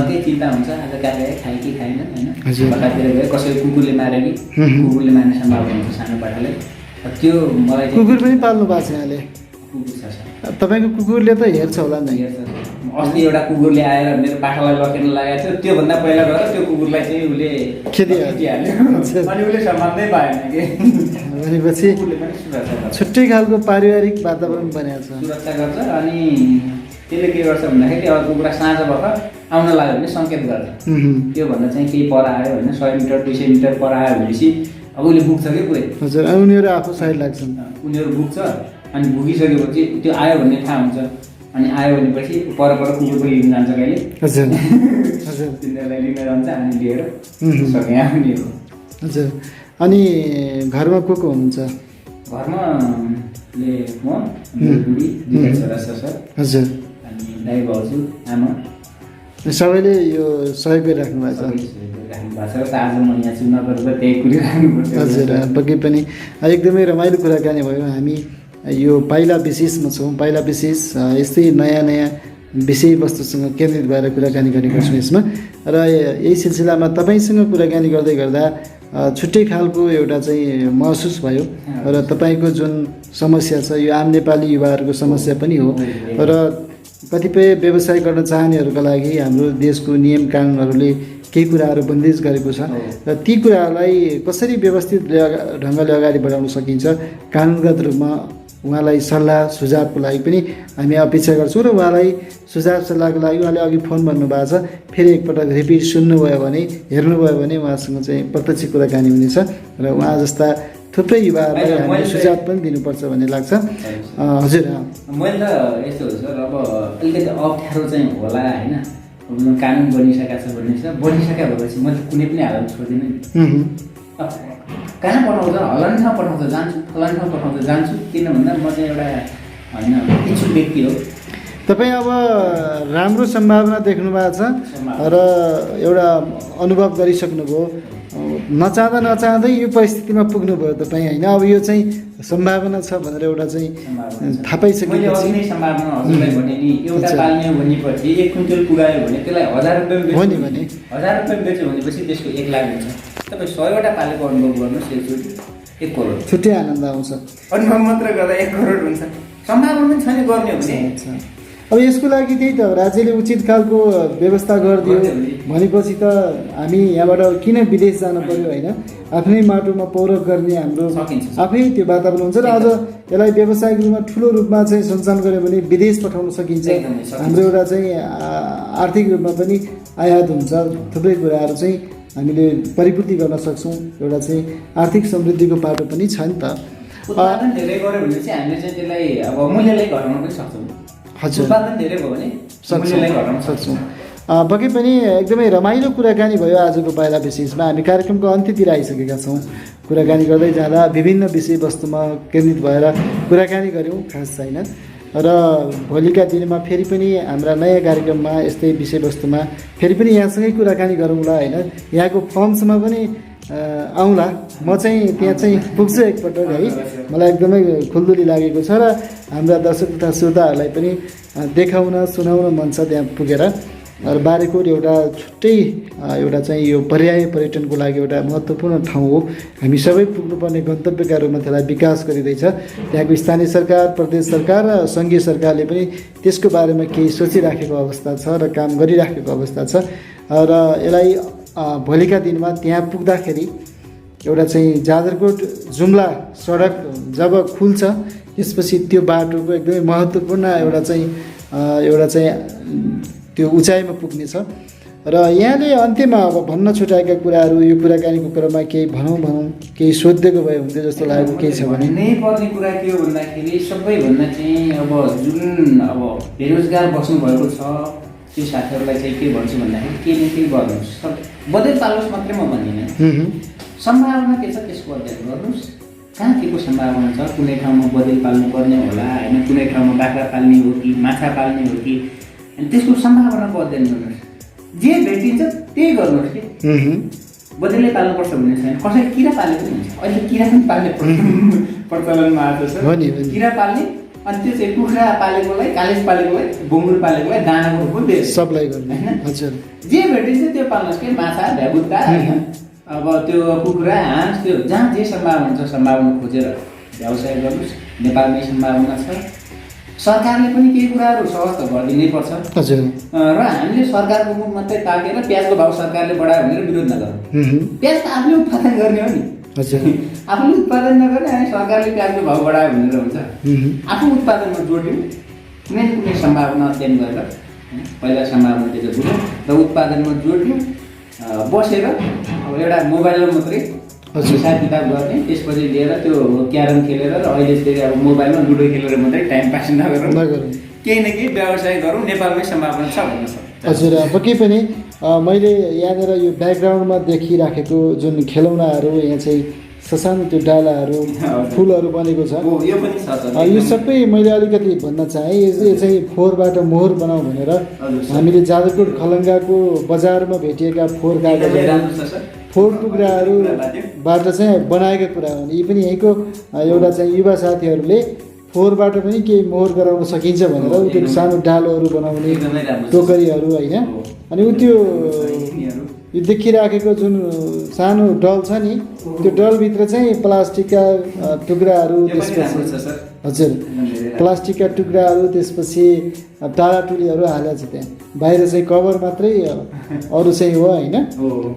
त्यही चिन्ता हुन्छ आज काटेर खाएँ कि खाएन हजुर। होइन बटातिर गएँ कसैले कुकुरले माऱ्यो कि कुकुरले मार्ने सम्भावना हुन्छ सानो पाठालाई त्यो मलाई चाहिँ कुकुर पनि पाल्नु भएको छ यहाँले कुकुर छ सर तपाईँको कुकुरले त हेर्छ होला नि अस्ति एउटा कुकुरले आएर मेरो पाठालाई लखेर्न लागेको थियो त्योभन्दा पहिला गएर त्यो कुकुरलाई चाहिँ उसले खेदिहाल्यो। खेदिहाल्यो अनि उसले सम्हाल्नै पाएन कि भनेपछि कुकुरले पनि सुरक्षा गर्छ छुट्टै खालको पारिवारिक वातावरण बनाएको छ सुरक्षा गर्छ अनि त्यसले के गर्छ भन्दाखेरि अब कुखुरा साँझ भएर आउन लाग्यो भने सङ्केत गर्छ त्योभन्दा चाहिँ केही पर आयो होइन 100 मिटर 200 मिटर पर आयो भनेपछि अब उसले पुग्छ कि पुरै हजुर अनि उनीहरू आफू साइड लाग्छन् उनीहरू पुग्छ अनि पुगिसकेपछि त्यो आयो भन्ने थाहा हुन्छ अनि आयो भनेपछि पर कुकुर पनि लिन जान्छ कहिले हजुर हजुर तिनीहरूलाई लिन जान्छ अनि लिएर सके आउने हो हजुर अनि घरमा को हुनुहुन्छ घरमा म मेरो बुढी दुईटा छोरा छ सर हजुर अनि दाइ भाउजू आमा सबैले यो सहयोग गरिराख्नु भएको छ राख्नु भएको छ आज म यहाँ छु नगरेर त्यही कुरिराख्नुपर्छ हजुर पक्कै पनि एकदमै रमाइलो कुराकानी भयो हामी यो पाइला विशेषमा छौँ पाइला विशेष यस्तै नयाँ नयाँ विषयवस्तुसँग केन्द्रित भएर कुराकानी गर्ने गर्छौँ यसमा र यही सिलसिलामा तपाईँसँग कुराकानी गर्दै गर्दा छुट्टै खालको एउटा चाहिँ महसुस भयो र तपाईँको जुन समस्या छ यो आम नेपाली युवाहरूको समस्या पनि हो र कतिपय व्यवसाय गर्न चाहनेहरूका लागि हाम्रो देशको नियम कानुनहरूले केही कुराहरू बन्देज गरेको छ र ती कुराहरूलाई कसरी व्यवस्थित ढङ्गले अगाडि बढाउन सकिन्छ कानुनगत रूपमा उहाँलाई सल्लाह सुझावको लागि पनि हामी अपेक्षा गर्छौँ र उहाँलाई सुझाव सल्लाहको लागि उहाँले अघि फोन भन्नुभएको छ फेरि एकपटक रिपिट सुन्नुभयो भने हेर्नुभयो भने उहाँसँग चाहिँ प्रत्यक्ष कुराकानी हुनेछ र उहाँ जस्ता थुप्रै युवाहरूलाई हामीले सुझाव पनि दिनुपर्छ भन्ने लाग्छ हजुर मैले त यस्तो हो सर अब अलिकति अप्ठ्यारो चाहिँ होला होइन अब कानुन बनिसकेको छ भन्ने छ बनिसकेको भएपछि मैले कुनै पनि हालत छोड्दिनँ नि कहाँ पठाउँछ हल्लाउने ठाउँ पठाउँछ जान्छु फलाउने ठाउँ पठाउँछ जान्छु किन भन्दा म चाहिँ एउटा होइन इच्छुक व्यक्ति हो तपाईँ अब राम्रो सम्भावना देख्नु भएको छ र एउटा अनुभव गरिसक्नुभयो नचाहँदा नचाहँदै यो परिस्थितिमा पुग्नुभयो तपाईँ होइन अब यो चाहिँ सम्भावना छ भनेर एउटा चाहिँ थाहा पाइसकेपछि नै सम्भावना हजुरलाई भने नि एउटा पाल्ने हो भनेपछि 1 क्विन्टल पुगायो भने त्यसलाई 1000 रुपियाँ हो नि भने 1000 रुपियाँ बेच्यो भनेपछि त्यसको 1 लाख हुन्छ तपाईँ 100वटा पालेको अनुभव गर्नुहोस् एकचोटि 1 करोड छुट्टै आनन्द आउँछ अनुभव मात्र गर्दा 1 करोड हुन्छ सम्भावना पनि छैन गर्ने हो भने अब यसको लागि त्यही त राज्यले उचित खालको व्यवस्था गरिदियो भनेपछि त हामी यहाँबाट किन विदेश जानु पर्यो होइन आफ्नै माटोमा पौरख गर्ने हाम्रो आफै त्यो वातावरण हुन्छ र अझ यसलाई व्यावसायिक रूपमा ठुलो रूपमा चाहिँ सञ्चालन गर्यो भने विदेश पठाउन सकिन्छ हाम्रो एउटा चाहिँ आर्थिक रूपमा पनि आयात हुन्छ थुप्रै कुराहरू चाहिँ हामीले परिपूर्ति गर्न सक्छौँ एउटा चाहिँ आर्थिक समृद्धिको पाटो पनि छ नि त उत्पादन धेरै गऱ्यो भने चाहिँ हामीले चाहिँ त्यसलाई अब मूल्यलाई घटाउन पनि सक्छौँ हजुर उत्पादन धेरै भयो भने मूल्यलाई घटाउन सक्छौँ पक्कै पनि एकदमै रमाइलो कुराकानी भयो आजको पाइला विशेषमा हामी कार्यक्रमको अन्त्यतिर आइसकेका छौँ कुराकानी गर्दै जाँदा विभिन्न विषयवस्तुमा केन्द्रित भएर कुराकानी गऱ्यौँ खास छैन र भोलिका दिनमा फेरि पनि हाम्रा नयाँ कार्यक्रममा यस्तै विषयवस्तुमा फेरि पनि यहाँसँगै कुराकानी गरौँला होइन यहाँको फर्मसम्म पनि आउँला म चाहिँ त्यहाँ चाहिँ पुग्छु एकपटक है मलाई एकदमै खुल्दुली लागेको छ र हाम्रा दर्शक तथा श्रोताहरूलाई पनि देखाउन सुनाउन मन छ त्यहाँ पुगेर र बारेकोट एउटा छुट्टै एउटा चाहिँ यो पर्याय पर्यटनको लागि एउटा महत्त्वपूर्ण ठाउँ हो। हामी सबै पुग्नुपर्ने गन्तव्यका रूपमा त्यसलाई विकास गरिँदैछ। त्यहाँको स्थानीय सरकार, प्रदेश सरकार र सङ्घीय सरकारले पनि त्यसको बारेमा केही सोचिराखेको अवस्था छ र काम गरिराखेको अवस्था छ र यसलाई भोलिका दिनमा त्यहाँ पुग्दाखेरि एउटा चाहिँ जाजरकोट जुम्ला सडक जब खुल्छ त्यसपछि त्यो बाटोको एकदमै महत्त्वपूर्ण एउटा चाहिँ त्यो उचाइमा पुग्नेछ। र यहाँले अन्त्यमा अब भन्न छुटाएका कुराहरू यो कुराकानीको क्रममा केही भनौँ केही सोधिदिएको भए हुन्थ्यो जस्तो लागेको केही छ भने? नै पर्ने कुरा के हो भन्दाखेरि सबैभन्दा चाहिँ अब जुन अब बेरोजगार बस्नुभएको छ त्यो साथीहरूलाई चाहिँ के भन्छु भन्दाखेरि के न के गर्नुहोस्, बदल पाल्नुहोस् मात्रै म भन्दिनँ। सम्भावना के छ त्यसको अध्ययन गर्नुहोस्। कहाँ के को सम्भावना छ, कुनै ठाउँमा बदल पाल्नुपर्ने होला होइन, कुनै ठाउँमा बाख्रा पाल्ने हो कि माछा पाल्ने हो कि, अनि त्यसको सम्भावनाको अध्ययन गर्नुहोस्। जे भेटिन्छ त्यही गर्नुहोस् कि बदलै पाल्नुपर्छ भन्ने छैन। कसैले किरा पाले पनि हुन्छ, अहिले किरा पनि पाल्ने प्रचलनमा आएको छ। किरा पाल्ने अनि त्यो चाहिँ कुखुरा पालेकोलाई, कालिज पालेकोलाई, बुङ्गुर पालेकोलाई दानाको रूपमा बेच्छ, सप्लाई गर्ने होइन। हजुर, जे भेटिन्छ त्यो पाल्नुहोस् कि माछा भ्यागुत्ता होइन, अब त्यो कुखुरा हाँस, त्यो जहाँ जे सम्भावना छ सम्भावना खोजेर व्यवसाय गर्नुहोस्। नेपालमै सम्भावना छ। सरकारले पनि केही कुराहरू सहज त गरिदिनै पर्छ। हजुर, र हामीले सरकारको मुख मात्रै ताकेर प्याजको भाउ सरकारले बढायो भनेर विरोध नगरौँ। प्याज त आफूले उत्पादन गर्ने हो नि। हजुर, आफूले उत्पादन नगर्ने अनि सरकारले प्याजको भाउ बढायो भनेर हुन्छ। आफू उत्पादनमा जोड्यौँ, कुनै न कुनै सम्भावना अध्ययन गरेर पहिला सम्भावना त्यो बुझ्यौँ र उत्पादनमा जोड्यौँ, बसेर अब एउटा मोबाइलमा मात्रै हिसाब किताब गर्ने, त्यसपछि लिएर त्यो क्यारम खेलेर र अहिले फेरि अब मोबाइलमा लुडो खेलेर मात्रै टाइम पास नगरौँ, केही न केही व्यवसाय गरौँ। नेपालमै सम्भावना छ भन्न सक्छ। हजुर, पक्कै पनि मैले यहाँनिर यो ब्याकग्राउन्डमा देखिराखेको जुन खेलौनाहरू, यहाँ चाहिँ ससानो त्यो डालाहरू, फुलहरू बनेको छ, यो सबै मैले अलिकति भन्न चाहेँ। यो चाहिँ फोहोरबाट मोहर बनाऊ भनेर हामीले जाजरकोट खलङ्गाको बजारमा भेटिएका फोहोर कागज, फोहोर टुक्राहरूबाट चाहिँ बनाएका कुरा हुन्। यी पनि यहीँको एउटा चाहिँ युवा साथीहरूले फोहोरबाट पनि केही मोहर गराउन सकिन्छ भनेर ऊ त्यो सानो डालोहरू बनाउने, टोकरीहरू होइन। अनि ऊ त्यो यो देखिराखेको जुन सानो डल छ नि, त्यो डलभित्र चाहिँ प्लास्टिकका टुक्राहरू, त्यसपछि हजुर प्लास्टिकका टुक्राहरू, त्यसपछि टाढाटुलीहरू हालेको छ। त्यहाँ बाहिर चाहिँ कभर मात्रै अरू चाहिँ हो होइन।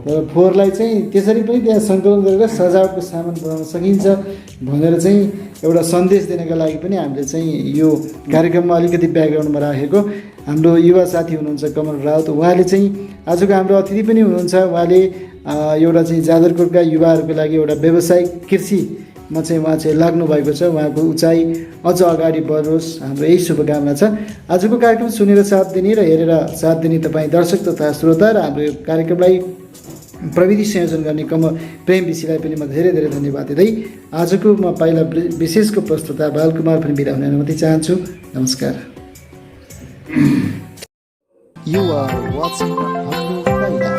र फोहोरलाई चाहिँ त्यसरी पनि त्यहाँ सङ्कलन गरेर सजावटको सामान बनाउन सकिन्छ भनेर चाहिँ एउटा सन्देश दिनका लागि पनि हामीले चाहिँ यो कार्यक्रममा अलिकति ब्याकग्राउन्डमा राखेको हाम्रो युवा साथी हुनुहुन्छ कमल राउत। उहाँले चाहिँ आजको हाम्रो अतिथि पनि हुनुहुन्छ। उहाँले एउटा चाहिँ जाजरकोटका युवाहरूको लागि एउटा व्यावसायिक कृषिमा चाहिँ उहाँ चाहिँ लाग्नु भएको छ। उहाँको उचाइ अझ अगाडि बढोस्, हाम्रो यही शुभकामना छ। आजको कार्यक्रम सुनेर साथ दिने र हेरेर साथ दिने तपाईँ दर्शक तथा श्रोता र हाम्रो यो कार्यक्रमलाई प्रविधि संयोजन गर्ने प्रेम विषीलाई पनि म धेरै धेरै धन्यवाद दिँदै आजको म पाइला विशेषको प्रस्तुता बालकुमार पनि बिदा हुने अनुमति चाहन्छु। नमस्कार। You are watching Hamro Paila.